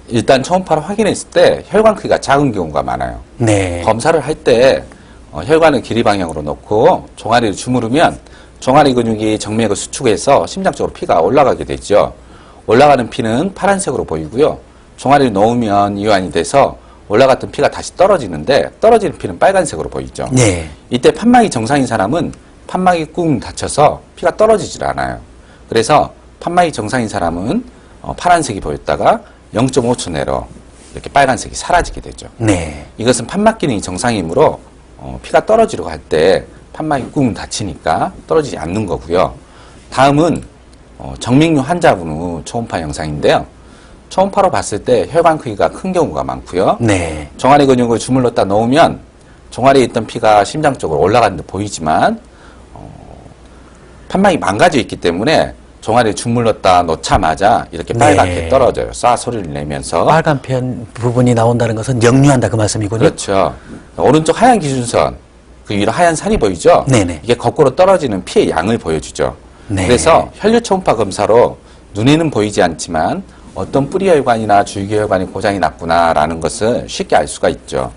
일단 초음파를 확인했을 때 혈관 크기가 작은 경우가 많아요. 네. 검사를 할 때 혈관을 길이 방향으로 놓고 종아리를 주무르면 종아리 근육이 정맥을 수축해서 심장 쪽으로 피가 올라가게 되죠. 올라가는 피는 파란색으로 보이고요. 종아리를 놓으면 이완이 돼서 올라갔던 피가 다시 떨어지는데 떨어지는 피는 빨간색으로 보이죠. 네. 이때 판막이 정상인 사람은 판막이 꾹 닫혀서 피가 떨어지질 않아요. 그래서 판막이 정상인 사람은 파란색이 보였다가 0.5초 내로 이렇게 빨간색이 사라지게 되죠. 네. 이것은 판막 기능이 정상이므로 피가 떨어지려고 할 때 판막이 꾹 닫히니까 떨어지지 않는 거고요. 다음은 정맥류 환자분 후 초음파 영상인데요. 초음파로 봤을 때 혈관 크기가 큰 경우가 많고요. 네. 종아리 근육을 주물렀다 놓으면 종아리에 있던 피가 심장 쪽으로 올라가는 듯 보이지만 판막이 망가져 있기 때문에 종아리를 주물렀다 놓자마자 이렇게 빨갛게 네. 떨어져요. 쏴 소리를 내면서. 빨간 편 부분이 나온다는 것은 역류한다 그 말씀이군요. 그렇죠. 오른쪽 하얀 기준선, 그 위로 하얀 산이 보이죠? 네네. 이게 거꾸로 떨어지는 피의 양을 보여주죠. 네. 그래서 혈류 초음파 검사로 눈에는 보이지 않지만 어떤 뿌리혈관이나 줄기혈관이 고장이 났구나라는 것을 쉽게 알 수가 있죠.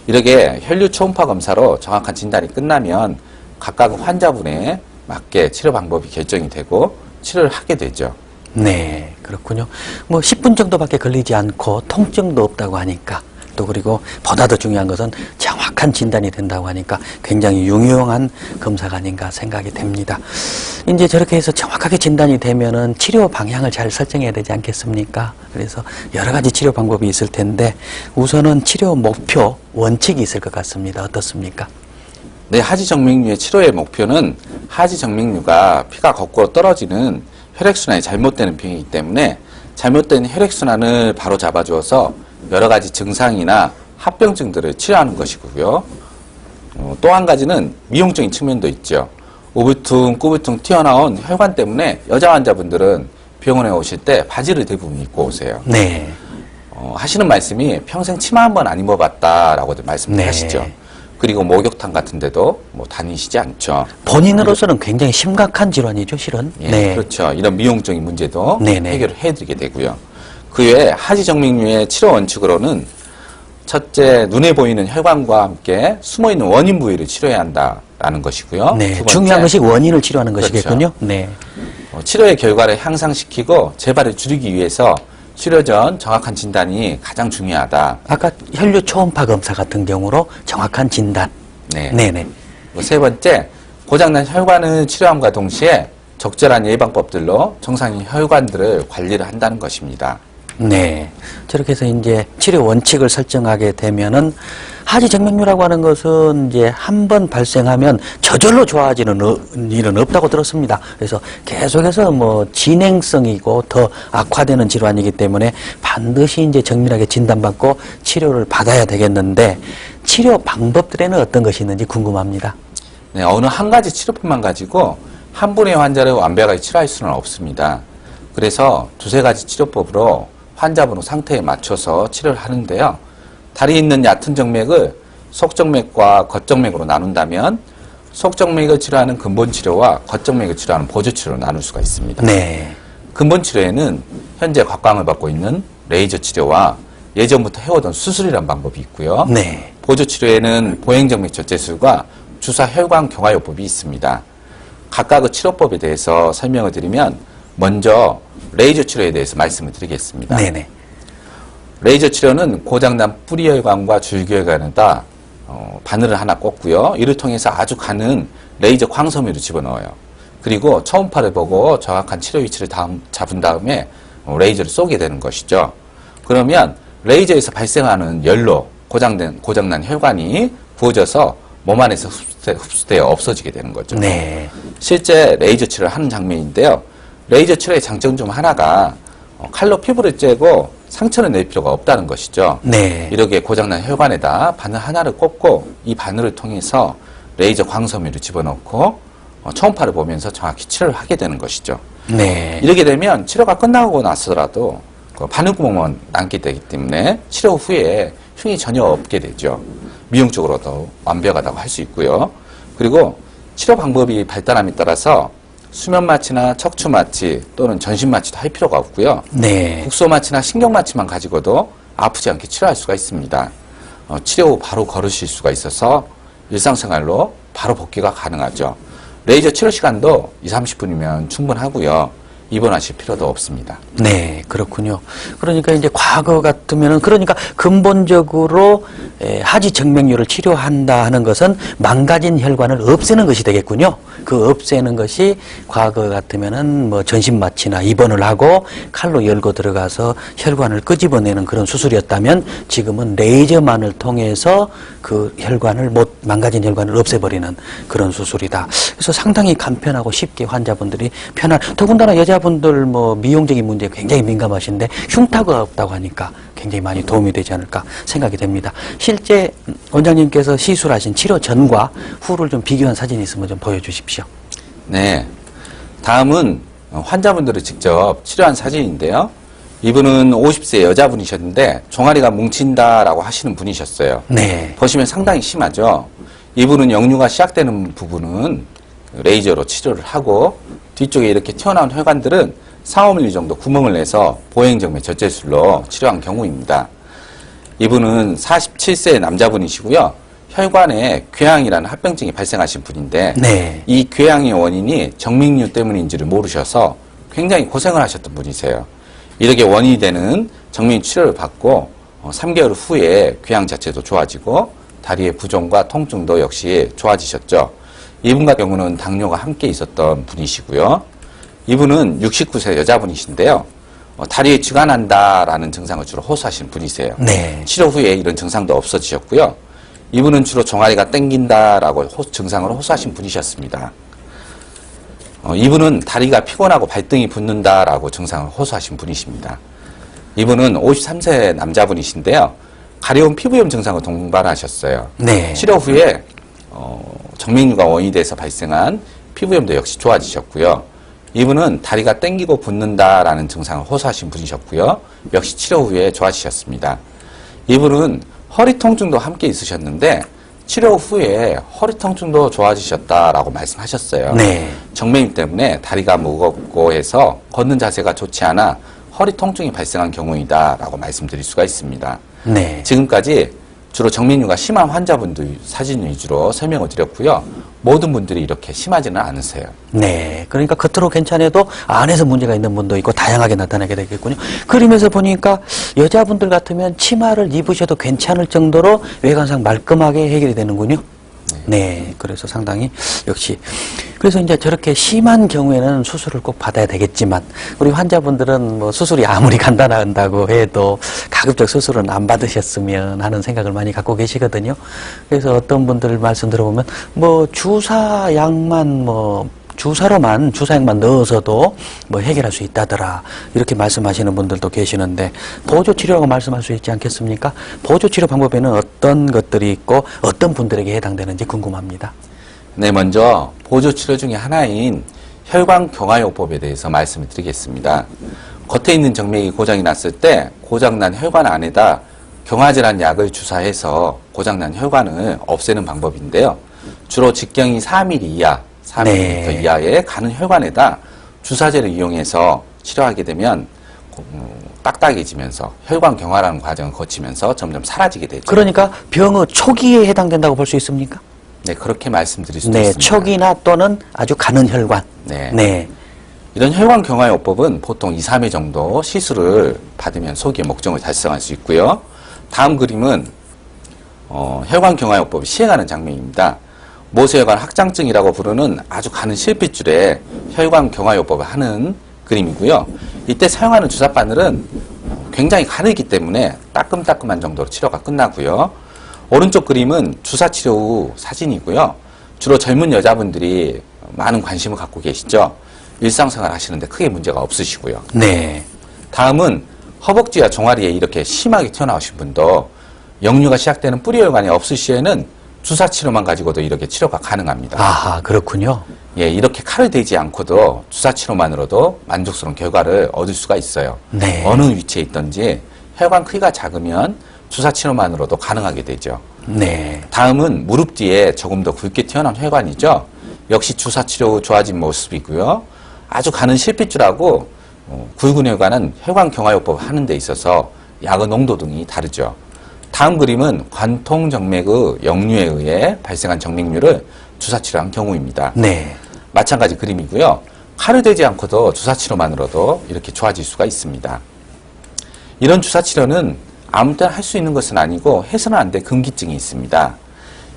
이렇게 혈류 초음파 검사로 정확한 진단이 끝나면 각각 환자분에 맞게 치료 방법이 결정이 되고 치료를 하게 되죠. 네, 그렇군요. 뭐 10분 정도밖에 걸리지 않고 통증도 없다고 하니까 또 그리고 보다 더 중요한 것은 정확한 진단이 된다고 하니까 굉장히 유용한 검사가 아닌가 생각이 됩니다. 이제 저렇게 해서 정확하게 진단이 되면은 치료 방향을 잘 설정해야 되지 않겠습니까? 그래서 여러 가지 치료 방법이 있을 텐데 우선은 치료 목표, 원칙이 있을 것 같습니다. 어떻습니까? 네, 하지정맥류의 치료의 목표는 하지정맥류가 피가 거꾸로 떨어지는 혈액순환이 잘못되는 병이기 때문에 잘못된 혈액순환을 바로 잡아주어서 여러 가지 증상이나 합병증들을 치료하는 것이고요. 또 한 가지는 미용적인 측면도 있죠. 우부퉁, 꾸부퉁 튀어나온 혈관 때문에 여자 환자분들은 병원에 오실 때 바지를 대부분 입고 오세요. 네. 하시는 말씀이 평생 치마 한 번 안 입어봤다라고 말씀을 네. 하시죠. 그리고 목욕탕 같은 데도 뭐 다니시지 않죠. 본인으로서는 굉장히 심각한 질환이죠, 실은. 예, 네. 그렇죠. 이런 미용적인 문제도 네네. 해결을 해드리게 되고요. 그 외에 하지정맥류의 치료 원칙으로는 첫째, 눈에 보이는 혈관과 함께 숨어있는 원인 부위를 치료해야 한다라는 것이고요. 네, 두 번째, 중요한 것이 원인을 치료하는 그렇죠. 것이겠군요. 네. 치료의 결과를 향상시키고 재발을 줄이기 위해서 치료 전 정확한 진단이 가장 중요하다. 아까 혈류 초음파 검사 같은 경우로 정확한 진단. 네. 네네. 세 번째, 고장난 혈관을 치료함과 동시에 적절한 예방법들로 정상인 혈관들을 관리를 한다는 것입니다. 네. 저렇게 해서 이제 치료 원칙을 설정하게 되면은 하지정맥류라고 하는 것은 이제 한 번 발생하면 저절로 좋아지는 일은 없다고 들었습니다. 그래서 계속해서 뭐 진행성이고 더 악화되는 질환이기 때문에 반드시 이제 정밀하게 진단받고 치료를 받아야 되겠는데 치료 방법들에는 어떤 것이 있는지 궁금합니다. 네, 어느 한 가지 치료법만 가지고 한 분의 환자를 완벽하게 치료할 수는 없습니다. 그래서 두세 가지 치료법으로 환자분 상태에 맞춰서 치료를 하는데요. 다리에 있는 얕은 정맥을 속정맥과 겉정맥으로 나눈다면 속정맥을 치료하는 근본치료와 겉정맥을 치료하는 보조치료로 나눌 수가 있습니다. 네. 근본치료에는 현재 곽광을 받고 있는 레이저 치료와 예전부터 해오던 수술이라는 방법이 있고요. 네. 보조치료에는 보행정맥 절제술과 주사 혈관 경화요법이 있습니다. 각각의 치료법에 대해서 설명을 드리면 먼저 레이저 치료에 대해서 말씀을 드리겠습니다. 네네. 레이저 치료는 고장난 뿌리혈관과 줄기혈관에다 바늘을 하나 꽂고요. 이를 통해서 아주 가는 레이저 광섬유를 집어넣어요. 그리고 초음파를 보고 정확한 치료 위치를 잡은 다음에 레이저를 쏘게 되는 것이죠. 그러면 레이저에서 발생하는 열로 고장난 혈관이 부어져서 몸 안에서 흡수되어 없어지게 되는 거죠. 네. 실제 레이저 치료를 하는 장면인데요. 레이저 치료의 장점 중 하나가 칼로 피부를 째고 상처를 낼 필요가 없다는 것이죠. 네. 이렇게 고장난 혈관에다 바늘 하나를 꽂고 이 바늘을 통해서 레이저 광섬유를 집어넣고 초음파를 보면서 정확히 치료를 하게 되는 것이죠. 네. 이렇게 되면 치료가 끝나고 나서라도 그 바늘구멍은 남게 되기 때문에 치료 후에 흉이 전혀 없게 되죠. 미용적으로도 완벽하다고 할 수 있고요. 그리고 치료 방법이 발달함에 따라서 수면 마취나 척추 마취 또는 전신 마취도 할 필요가 없고요. 네. 국소 마취나 신경 마취만 가지고도 아프지 않게 치료할 수가 있습니다. 치료 후 바로 걸으실 수가 있어서 일상생활로 바로 복귀가 가능하죠. 레이저 치료 시간도 20, 30분이면 충분하고요. 입원하실 필요도 없습니다. 네, 그렇군요. 그러니까 이제 과거 같으면은 그러니까 근본적으로 하지 정맥류를 치료한다 하는 것은 망가진 혈관을 없애는 것이 되겠군요. 그 없애는 것이 과거 같으면은 뭐 전신 마취나 입원을 하고 칼로 열고 들어가서 혈관을 끄집어내는 그런 수술이었다면 지금은 레이저만을 통해서 그 혈관을 망가진 혈관을 없애버리는 그런 수술이다. 그래서 상당히 간편하고 쉽게 환자분들이 더군다나 여자분들 뭐 미용적인 문제에 굉장히 민감하신데 흉터가 없다고 하니까 굉장히 많이 도움이 되지 않을까 생각이 됩니다. 실제 원장님께서 시술하신 치료 전과 후를 좀 비교한 사진이 있으면 좀 보여주십시오. 네. 다음은 환자분들을 직접 치료한 사진인데요. 이분은 50세 여자분이셨는데 종아리가 뭉친다라고 하시는 분이셨어요. 네. 보시면 상당히 심하죠. 이분은 역류가 시작되는 부분은 레이저로 치료를 하고 뒤쪽에 이렇게 튀어나온 혈관들은 4, 5mm 정도 구멍을 내서 보행정맥 젖제술로 치료한 경우입니다. 이분은 47세 남자분이시고요. 혈관에 궤양이라는 합병증이 발생하신 분인데 네. 이 궤양의 원인이 정맥류 때문인지를 모르셔서 굉장히 고생을 하셨던 분이세요. 이렇게 원인이 되는 정맥류 치료를 받고 3개월 후에 궤양 자체도 좋아지고 다리의 부종과 통증도 역시 좋아지셨죠. 이분 같은 경우는 당뇨가 함께 있었던 분이시고요. 이분은 69세 여자분이신데요. 다리에 쥐가 난다라는 증상을 주로 호소하시는 분이세요. 네. 치료 후에 이런 증상도 없어지셨고요. 이분은 주로 종아리가 땡긴다라고 증상을 호소하신 분이셨습니다. 이분은 다리가 피곤하고 발등이 붓는다라고 증상을 호소하신 분이십니다. 이분은 53세 남자분이신데요. 가려운 피부염 증상을 동반하셨어요. 네. 치료 후에 정맥류가 원인이 돼서 발생한 피부염도 역시 좋아지셨고요. 이분은 다리가 땡기고 붓는다라는 증상을 호소하신 분이셨고요. 역시 치료 후에 좋아지셨습니다. 이분은 허리 통증도 함께 있으셨는데 치료 후에 허리 통증도 좋아지셨다라고 말씀하셨어요. 네. 정맥류 때문에 다리가 무겁고 해서 걷는 자세가 좋지 않아 허리 통증이 발생한 경우이다라고 말씀드릴 수가 있습니다. 네. 지금까지 주로 정맥류가 심한 환자분들 사진 위주로 설명을 드렸고요. 모든 분들이 이렇게 심하지는 않으세요. 네. 그러니까 겉으로 괜찮아도 안에서 문제가 있는 분도 있고 다양하게 나타나게 되겠군요. 그림에서 보니까 여자분들 같으면 치마를 입으셔도 괜찮을 정도로 외관상 말끔하게 해결이 되는군요. 네. 그래서 상당히 역시 그래서 이제 저렇게 심한 경우에는 수술을 꼭 받아야 되겠지만 우리 환자분들은 뭐 수술이 아무리 간단하다고 해도 가급적 수술은 안 받으셨으면 하는 생각을 많이 갖고 계시거든요. 그래서 어떤 분들 말씀 들어보면 뭐 주사약만 넣어서도 뭐 해결할 수 있다더라 이렇게 말씀하시는 분들도 계시는데 보조치료라고 말씀할 수 있지 않겠습니까? 보조치료 방법에는 어떤 것들이 있고 어떤 분들에게 해당되는지 궁금합니다. 네, 먼저 보조치료 중에 하나인 혈관경화요법에 대해서 말씀을 드리겠습니다. 겉에 있는 정맥이 고장이 났을 때 고장난 혈관 안에다 경화제라는 약을 주사해서 고장난 혈관을 없애는 방법인데요. 주로 직경이 4mm 이하 3mm 네. 이하의 가는 혈관에다 주사제를 이용해서 치료하게 되면 딱딱해지면서 혈관 경화라는 과정을 거치면서 점점 사라지게 되죠. 그러니까 병의 초기에 해당된다고 볼 수 있습니까? 네, 그렇게 말씀드릴 수도 네, 있습니다. 초기나 또는 아주 가는 혈관. 네. 네. 이런 혈관 경화요법은 보통 2, 3회 정도 시술을 받으면 소기의 목적을 달성할 수 있고요. 다음 그림은 혈관 경화요법을 시행하는 장면입니다. 모세혈관 확장증이라고 부르는 아주 가는 실핏줄에 혈관 경화요법을 하는 그림이고요. 이때 사용하는 주사바늘은 굉장히 가늘기 때문에 따끔따끔한 정도로 치료가 끝나고요. 오른쪽 그림은 주사치료 후 사진이고요. 주로 젊은 여자분들이 많은 관심을 갖고 계시죠. 일상생활 하시는데 크게 문제가 없으시고요. 네. 다음은 허벅지와 종아리에 이렇게 심하게 튀어나오신 분도 역류가 시작되는 뿌리혈관이 없을 시에는 주사치료만 가지고도 이렇게 치료가 가능합니다. 아하, 그렇군요. 예, 이렇게 칼을 대지 않고도 주사치료만으로도 만족스러운 결과를 얻을 수가 있어요. 네. 어느 위치에 있든지 혈관 크기가 작으면 주사치료만으로도 가능하게 되죠. 네. 다음은 무릎 뒤에 조금 더 굵게 튀어나온 혈관이죠. 역시 주사 치료 후 좋아진 모습이고요. 아주 가는 실핏줄하고 굵은 혈관은 혈관 경화요법 하는 데 있어서 약의 농도 등이 다르죠. 다음 그림은 관통 정맥의 역류에 의해 발생한 정맥류를 주사 치료한 경우입니다. 네. 마찬가지 그림이고요. 칼을 대지 않고도 주사 치료만으로도 이렇게 좋아질 수가 있습니다. 이런 주사 치료는 아무 때나 할 수 있는 것은 아니고 해서는 안 될 금기증이 있습니다.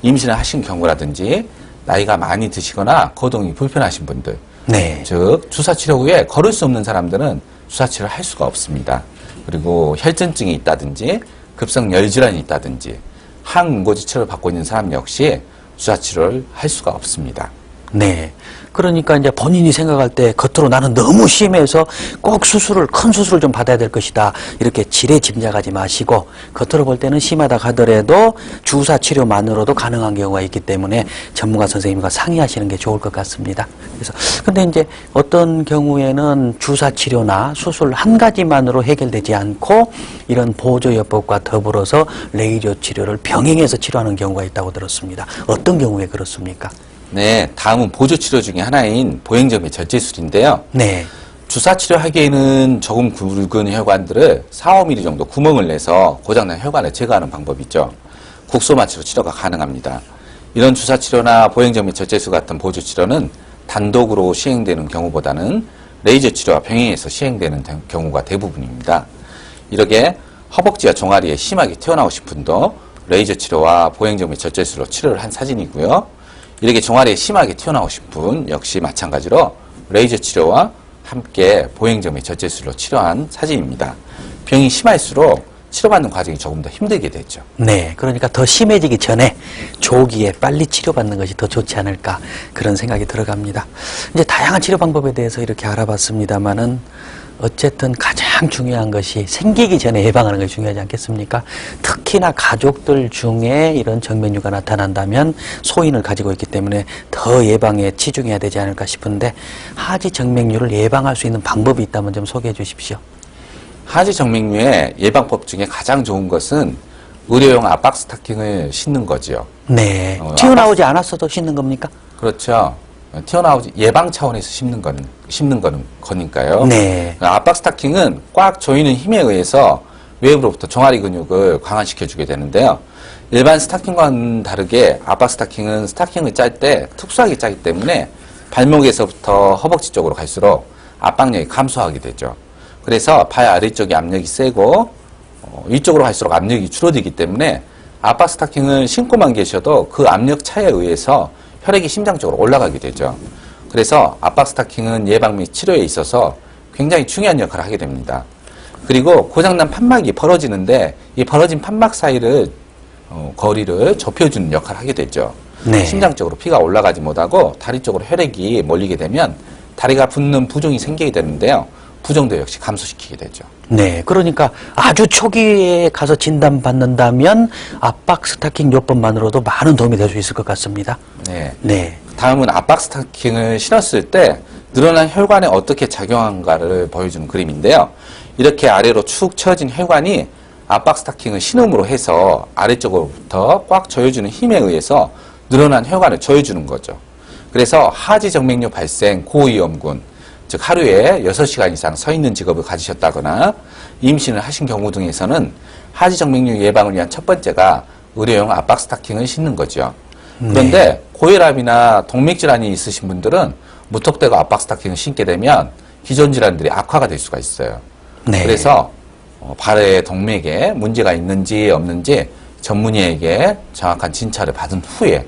임신을 하신 경우라든지 나이가 많이 드시거나 거동이 불편하신 분들, 네. 즉 주사 치료 후에 걸을 수 없는 사람들은 주사 치료를 할 수가 없습니다. 그리고 혈전증이 있다든지 급성 열질환이 있다든지 항응고지 치료를 받고 있는 사람 역시 주사 치료를 할 수가 없습니다. 네. 그러니까 이제 본인이 생각할 때 겉으로 나는 너무 심해서 꼭 큰 수술을 좀 받아야 될 것이다. 이렇게 지레 짐작하지 마시고 겉으로 볼 때는 심하다 하더라도 주사 치료만으로도 가능한 경우가 있기 때문에 전문가 선생님과 상의하시는 게 좋을 것 같습니다. 그래서 근데 이제 어떤 경우에는 주사 치료나 수술 한 가지만으로 해결되지 않고 이런 보조요법과 더불어서 레이저 치료를 병행해서 치료하는 경우가 있다고 들었습니다. 어떤 경우에 그렇습니까? 네, 다음은 보조치료 중에 하나인 보행정맥 절제술인데요. 네. 주사 치료하기에는 조금 굵은 혈관들을 4, 5mm 정도 구멍을 내서 고장난 혈관을 제거하는 방법이 있죠. 국소마취로 치료가 가능합니다. 이런 주사 치료나 보행정맥 절제술 같은 보조치료는 단독으로 시행되는 경우보다는 레이저 치료와 병행해서 시행되는 경우가 대부분입니다. 이렇게 허벅지와 종아리에 심하게 튀어나오신 분도 레이저 치료와 보행정맥 절제술로 치료를 한 사진이고요. 이렇게 종아리에 심하게 튀어나오신 분 역시 마찬가지로 레이저 치료와 함께 보행정맥 절제술로 치료한 사진입니다. 병이 심할수록 치료받는 과정이 조금 더 힘들게 되죠. 네, 그러니까 더 심해지기 전에 조기에 빨리 치료받는 것이 더 좋지 않을까 그런 생각이 들어갑니다. 이제 다양한 치료 방법에 대해서 이렇게 알아봤습니다만은 어쨌든 가장 중요한 것이 생기기 전에 예방하는 것이 중요하지 않겠습니까? 특히나 가족들 중에 이런 정맥류가 나타난다면 소인을 가지고 있기 때문에 더 예방에 치중해야 되지 않을까 싶은데 하지 정맥류를 예방할 수 있는 방법이 있다면 좀 소개해 주십시오. 하지 정맥류의 예방법 중에 가장 좋은 것은 의료용 압박 스타킹을 신는 거죠. 네. 튀어나오지 않았어도 신는 겁니까? 그렇죠. 튀어나오지 예방 차원에서 심는 거니까요. 네. 압박 스타킹은 꽉 조이는 힘에 의해서 외부로부터 종아리 근육을 강화시켜 주게 되는데요. 일반 스타킹과는 다르게 압박 스타킹은 스타킹을 짤 때 특수하게 짜기 때문에 발목에서부터 허벅지 쪽으로 갈수록 압박력이 감소하게 되죠. 그래서 발 아래쪽이 압력이 세고 위쪽으로 갈수록 압력이 줄어들기 때문에 압박 스타킹을 신고만 계셔도 그 압력 차에 의해서 혈액이 심장 쪽으로 올라가게 되죠. 그래서 압박 스타킹은 예방 및 치료에 있어서 굉장히 중요한 역할을 하게 됩니다. 그리고 고장난 판막이 벌어지는데 이 벌어진 판막 사이를 거리를 좁혀주는 역할을 하게 되죠. 네. 심장 쪽으로 피가 올라가지 못하고 다리 쪽으로 혈액이 몰리게 되면 다리가 붓는 부종이 생기게 되는데요. 부종도 역시 감소시키게 되죠. 네, 그러니까 아주 초기에 가서 진단받는다면 압박 스타킹 요법만으로도 많은 도움이 될 수 있을 것 같습니다. 네. 네. 다음은 압박 스타킹을 신었을 때 늘어난 혈관에 어떻게 작용한가를 보여주는 그림인데요. 이렇게 아래로 축 처진 혈관이 압박 스타킹을 신음으로 해서 아래쪽으로부터 꽉 조여주는 힘에 의해서 늘어난 혈관을 조여주는 거죠. 그래서 하지 정맥류 발생 고위험군, 즉 하루에 6시간 이상 서 있는 직업을 가지셨다거나 임신을 하신 경우 등에서는 하지 정맥류 예방을 위한 첫 번째가 의료용 압박 스타킹을 신는 거죠. 그런데 고혈압이나 동맥질환이 있으신 분들은 무턱대고 압박 스타킹을 신게 되면 기존 질환들이 악화가 될 수가 있어요. 네. 그래서 발의 동맥에 문제가 있는지 없는지 전문의에게 정확한 진찰을 받은 후에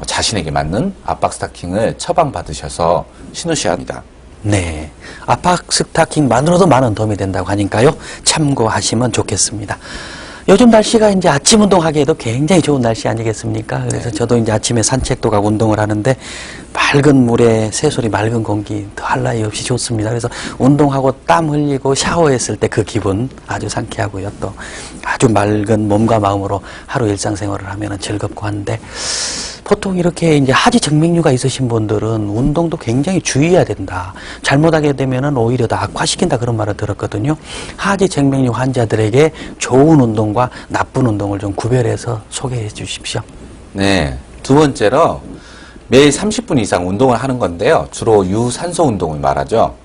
자신에게 맞는 압박 스타킹을 처방받으셔서 신으셔야 합니다. 네. 압박 스타킹만으로도 많은 도움이 된다고 하니까요. 참고하시면 좋겠습니다. 요즘 날씨가 이제 아침 운동하기에도 굉장히 좋은 날씨 아니겠습니까? 그래서 저도 이제 아침에 산책도 가고 운동을 하는데 맑은 물에 새소리 맑은 공기 더할 나위 없이 좋습니다. 그래서 운동하고 땀 흘리고 샤워했을 때 그 기분 아주 상쾌하고요. 또 아주 맑은 몸과 마음으로 하루 일상생활을 하면 즐겁고 한데 보통 이렇게 이제 하지 정맥류가 있으신 분들은 운동도 굉장히 주의해야 된다. 잘못하게 되면은 오히려 더 악화시킨다 그런 말을 들었거든요. 하지 정맥류 환자들에게 좋은 운동과 나쁜 운동을 좀 구별해서 소개해 주십시오. 네. 두 번째로 매일 30분 이상 운동을 하는 건데요. 주로 유산소 운동을 말하죠.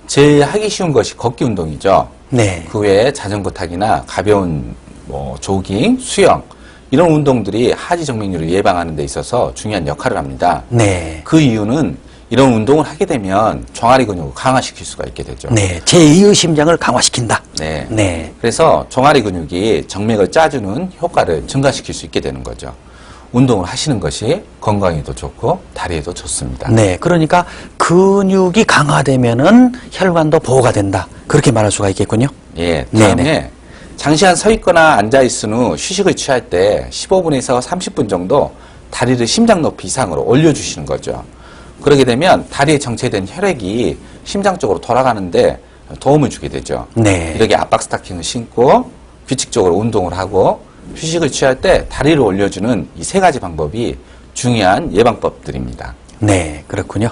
제일 하기 쉬운 것이 걷기 운동이죠. 네. 그 외에 자전거 타기나 가벼운 조깅, 수영 이런 운동들이 하지 정맥류를 예방하는 데 있어서 중요한 역할을 합니다. 네. 그 이유는 이런 운동을 하게 되면 종아리 근육을 강화시킬 수가 있게 되죠. 네. 제2의 심장을 강화시킨다. 네. 네. 그래서 종아리 근육이 정맥을 짜주는 효과를 증가시킬 수 있게 되는 거죠. 운동을 하시는 것이 건강에도 좋고 다리에도 좋습니다. 네. 그러니까 근육이 강화되면은 혈관도 보호가 된다. 그렇게 말할 수가 있겠군요. 예. 다음에 네네. 장시간 서 있거나 앉아 있은 후 휴식을 취할 때 15분에서 30분 정도 다리를 심장 높이 이상으로 올려주시는 거죠. 그러게 되면 다리에 정체된 혈액이 심장 쪽으로 돌아가는데 도움을 주게 되죠. 네. 이렇게 압박 스타킹을 신고 규칙적으로 운동을 하고 휴식을 취할 때 다리를 올려주는 이 세 가지 방법이 중요한 예방법들입니다. 네, 그렇군요.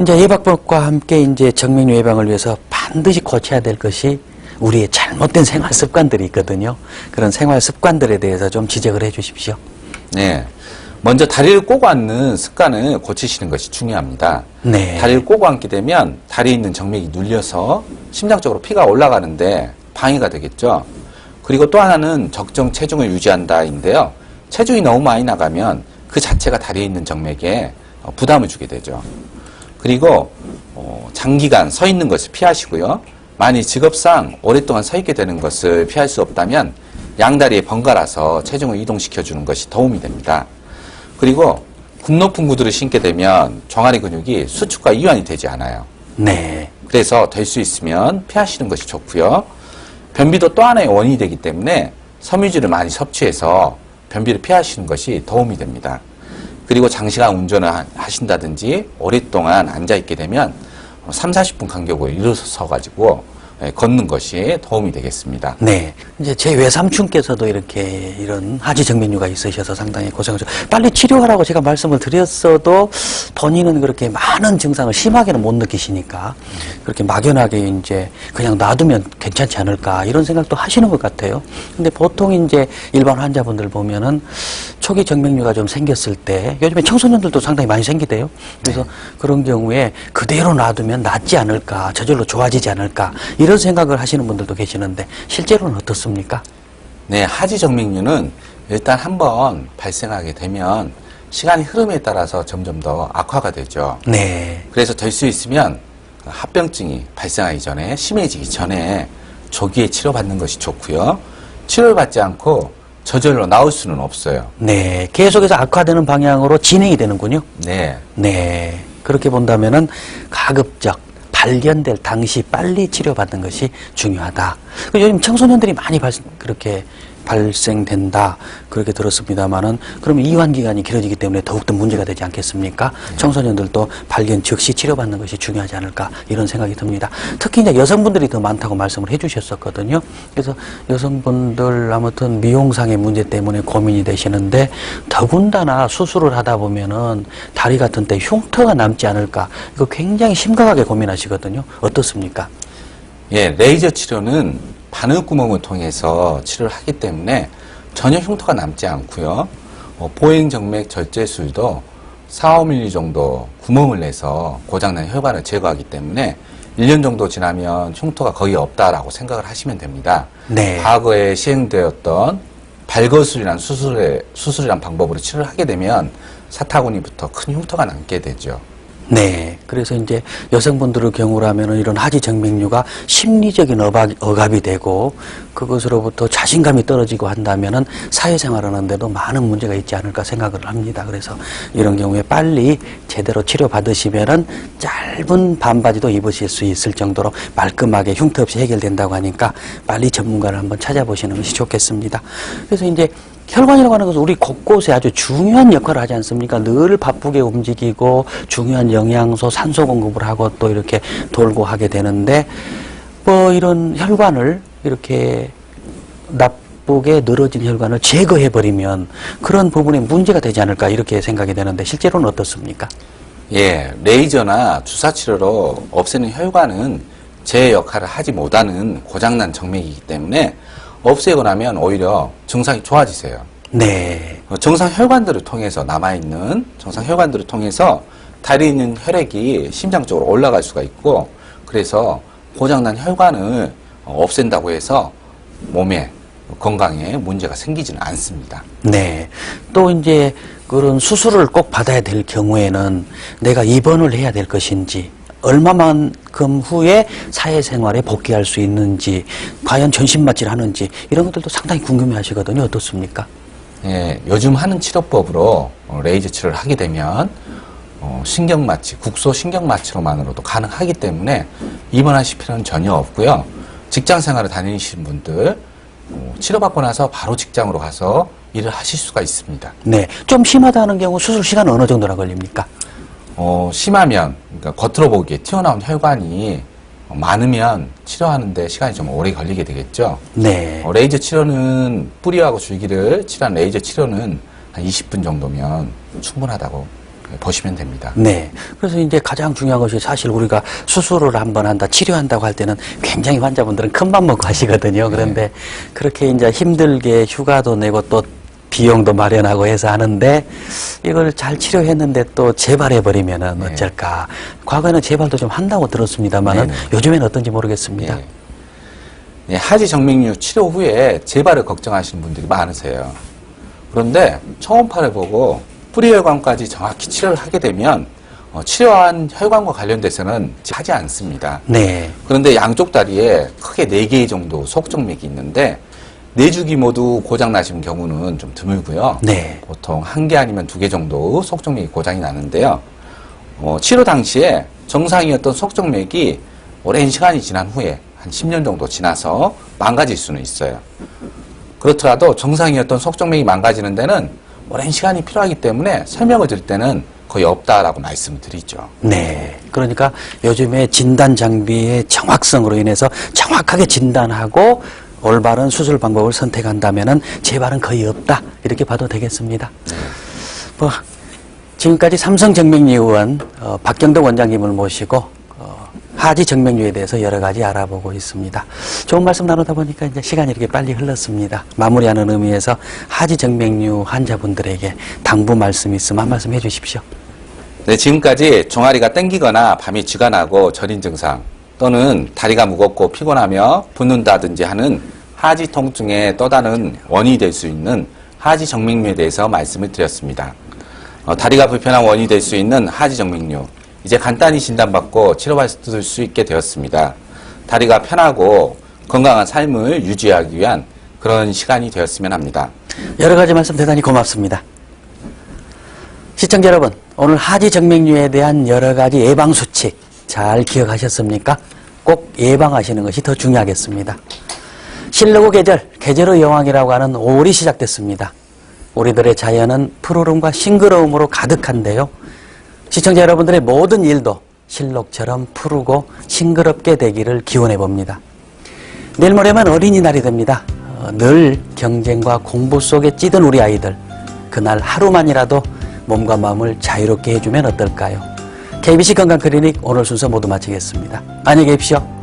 이제 예방법과 함께 이제 정맥류 예방을 위해서 반드시 고쳐야 될 것이 우리의 잘못된 생활 습관들이 있거든요. 그런 생활 습관들에 대해서 좀 지적을 해 주십시오. 네. 먼저 다리를 꼬고 앉는 습관을 고치시는 것이 중요합니다. 네. 다리를 꼬고 앉게 되면 다리에 있는 정맥이 눌려서 심장 쪽으로 피가 올라가는데 방해가 되겠죠. 그리고 또 하나는 적정 체중을 유지한다인데요. 체중이 너무 많이 나가면 그 자체가 다리에 있는 정맥에 부담을 주게 되죠. 그리고 장기간 서 있는 것을 피하시고요. 만일 직업상 오랫동안 서 있게 되는 것을 피할 수 없다면 양다리에 번갈아서 체중을 이동시켜 주는 것이 도움이 됩니다. 그리고 굽 높은 구두를 신게 되면 종아리 근육이 수축과 이완이 되지 않아요. 네. 그래서 될 수 있으면 피하시는 것이 좋고요. 변비도 또 하나의 원인이 되기 때문에 섬유질을 많이 섭취해서 변비를 피하시는 것이 도움이 됩니다. 그리고 장시간 운전을 하신다든지 오랫동안 앉아있게 되면 3, 40분 간격으로 일어서 가지고 걷는 것이 도움이 되겠습니다. 네. 이제 제 외삼촌께서도 이렇게 이런 하지 정맥류가 있으셔서 상당히 고생하죠. 빨리 치료하라고 제가 말씀을 드렸어도 본인은 그렇게 많은 증상을 심하게는 못 느끼시니까 그렇게 막연하게 이제 그냥 놔두면 괜찮지 않을까 이런 생각도 하시는 것 같아요. 근데 보통 이제 일반 환자분들 보면은 초기 정맥류가 좀 생겼을 때 요즘에 청소년들도 상당히 많이 생기대요. 그래서 그런 경우에 그대로 놔두면 낫지 않을까, 저절로 좋아지지 않을까 이런 생각을 하시는 분들도 계시는데 실제로는 어떻습니까? 네, 하지 정맥류는 일단 한번 발생하게 되면 시간의 흐름에 따라서 점점 더 악화가 되죠. 네. 그래서 될 수 있으면 합병증이 발생하기 전에 심해지기 전에 조기에 치료받는 것이 좋고요. 치료를 받지 않고 저절로 나올 수는 없어요. 네. 계속해서 악화되는 방향으로 진행이 되는군요. 네. 네. 그렇게 본다면은 가급적 발견될 당시 빨리 치료받는 것이 중요하다. 요즘 청소년들이 많이 그렇게 발생된다. 그렇게 들었습니다만은 그러면 이완 기간이 길어지기 때문에 더욱더 문제가 되지 않겠습니까? 청소년들도 발견 즉시 치료받는 것이 중요하지 않을까 이런 생각이 듭니다. 특히 이제 여성분들이 더 많다고 말씀을 해주셨었거든요. 그래서 여성분들 아무튼 미용상의 문제 때문에 고민이 되시는데 더군다나 수술을 하다 보면은 다리 같은 데 흉터가 남지 않을까 이거 굉장히 심각하게 고민하시거든요. 어떻습니까? 예, 레이저 치료는 바늘구멍을 통해서 치료를 하기 때문에 전혀 흉터가 남지 않고요. 보행정맥 절제술도 4, 5mm 정도 구멍을 내서 고장난 혈관을 제거하기 때문에 1년 정도 지나면 흉터가 거의 없다라고 생각을 하시면 됩니다. 네. 과거에 시행되었던 발거술이란 수술이란 방법으로 치료를 하게 되면 사타구니부터 큰 흉터가 남게 되죠. 네. 그래서 이제 여성분들의 경우라면은 이런 하지 정맥류가 심리적인 억압이 되고 그것으로부터 자신감이 떨어지고 한다면은 사회생활 하는데도 많은 문제가 있지 않을까 생각을 합니다. 그래서 이런 경우에 빨리 제대로 치료받으시면은 짧은 반바지도 입으실 수 있을 정도로 말끔하게 흉터 없이 해결된다고 하니까 빨리 전문가를 한번 찾아보시는 것이 좋겠습니다. 그래서 이제 혈관이라고 하는 것은 우리 곳곳에 아주 중요한 역할을 하지 않습니까? 늘 바쁘게 움직이고 중요한 영양소, 산소 공급을 하고 또 이렇게 돌고 하게 되는데 뭐 이런 혈관을 이렇게 나쁘게 늘어진 혈관을 제거해버리면 그런 부분에 문제가 되지 않을까 이렇게 생각이 되는데 실제로는 어떻습니까? 예, 레이저나 주사치료로 없애는 혈관은 제 역할을 하지 못하는 고장난 정맥이기 때문에 없애고 나면 오히려 증상이 좋아지세요. 네. 정상 혈관들을 통해서 남아있는 정상 혈관들을 통해서 다리에 있는 혈액이 심장 쪽으로 올라갈 수가 있고, 그래서 고장난 혈관을 없앤다고 해서 몸에 건강에 문제가 생기지는 않습니다. 네. 또 이제 그런 수술을 꼭 받아야 될 경우에는 내가 입원을 해야 될 것인지, 얼마만큼 후에 사회생활에 복귀할 수 있는지, 과연 전신마취를 하는지, 이런 것들도 상당히 궁금해 하시거든요. 어떻습니까? 예, 요즘 하는 치료법으로 레이저 치료를 하게 되면 신경마취, 국소 신경마취로만으로도 가능하기 때문에 입원하실 필요는 전혀 없고요. 직장 생활을 다니시는 분들 치료받고 나서 바로 직장으로 가서 일을 하실 수가 있습니다. 네. 좀 심하다는 경우 수술 시간은 어느 정도나 걸립니까? 심하면, 그러니까 겉으로 보기에 튀어나온 혈관이 많으면 치료하는데 시간이 좀 오래 걸리게 되겠죠. 네. 레이저 치료는 뿌리하고 줄기를 치료한 레이저 치료는 한 20분 정도면 충분하다고 보시면 됩니다. 네. 그래서 이제 가장 중요한 것이 사실 우리가 수술을 한번 한다, 치료한다고 할 때는 굉장히 환자분들은 큰맘 먹고 하시거든요. 그런데 그렇게 이제 힘들게 휴가도 내고 또 비용도 마련하고 해서 하는데 이걸 잘 치료했는데 또 재발해버리면은 어쩔까. 과거에는 재발도 좀 한다고 들었습니다만은 요즘에는 어떤지 모르겠습니다. 네. 네, 하지 정맥류 치료 후에 재발을 걱정하시는 분들이 많으세요. 그런데 초음파를 보고 뿌리혈관까지 정확히 치료를 하게 되면 치료한 혈관과 관련돼서는 하지 않습니다. 네. 그런데 양쪽 다리에 크게 4개 정도 속정맥이 있는데 4주기 모두 고장나신 경우는 좀 드물고요. 네. 보통 1개 아니면 2개 정도 속정맥이 고장이 나는데요. 치료 당시에 정상이었던 속정맥이 오랜 시간이 지난 후에 한 10년 정도 지나서 망가질 수는 있어요. 그렇더라도 정상이었던 속정맥이 망가지는 데는 오랜 시간이 필요하기 때문에 설명을 드릴 때는 거의 없다라고 말씀을 드리죠. 네. 그러니까 요즘에 진단 장비의 정확성으로 인해서 정확하게 진단하고 올바른 수술 방법을 선택한다면은 재발은 거의 없다. 이렇게 봐도 되겠습니다. 뭐 지금까지 삼성정맥류의원 박경덕 원장님을 모시고 하지 정맥류에 대해서 여러 가지 알아보고 있습니다. 좋은 말씀 나누다 보니까 이제 시간이 이렇게 빨리 흘렀습니다. 마무리하는 의미에서 하지 정맥류 환자분들에게 당부 말씀 있으면 한 말씀 해주십시오. 네, 지금까지 종아리가 땡기거나 밤이 쥐가 나고 저린 증상 또는 다리가 무겁고 피곤하며 붓는다든지 하는 하지 통증의 또 다른 원인이 될 수 있는 하지 정맥류에 대해서 말씀을 드렸습니다. 다리가 불편한 원인이 될 수 있는 하지 정맥류, 이제 간단히 진단받고 치료받을 수 있게 되었습니다. 다리가 편하고 건강한 삶을 유지하기 위한 그런 시간이 되었으면 합니다. 여러 가지 말씀 대단히 고맙습니다. 시청자 여러분, 오늘 하지 정맥류에 대한 여러 가지 예방수칙 잘 기억하셨습니까? 꼭 예방하시는 것이 더 중요하겠습니다. 신르고 계절의 여왕이라고 하는 5월이 시작됐습니다. 우리들의 자연은 푸르름과 싱그러움으로 가득한데요. 시청자 여러분들의 모든 일도 실록처럼 푸르고 싱그럽게 되기를 기원해 봅니다. 내일 모레면 어린이날이 됩니다. 늘 경쟁과 공부 속에 찌든 우리 아이들, 그날 하루만이라도 몸과 마음을 자유롭게 해주면 어떨까요? KBC 건강클리닉 오늘 순서 모두 마치겠습니다. 안녕히 계십시오.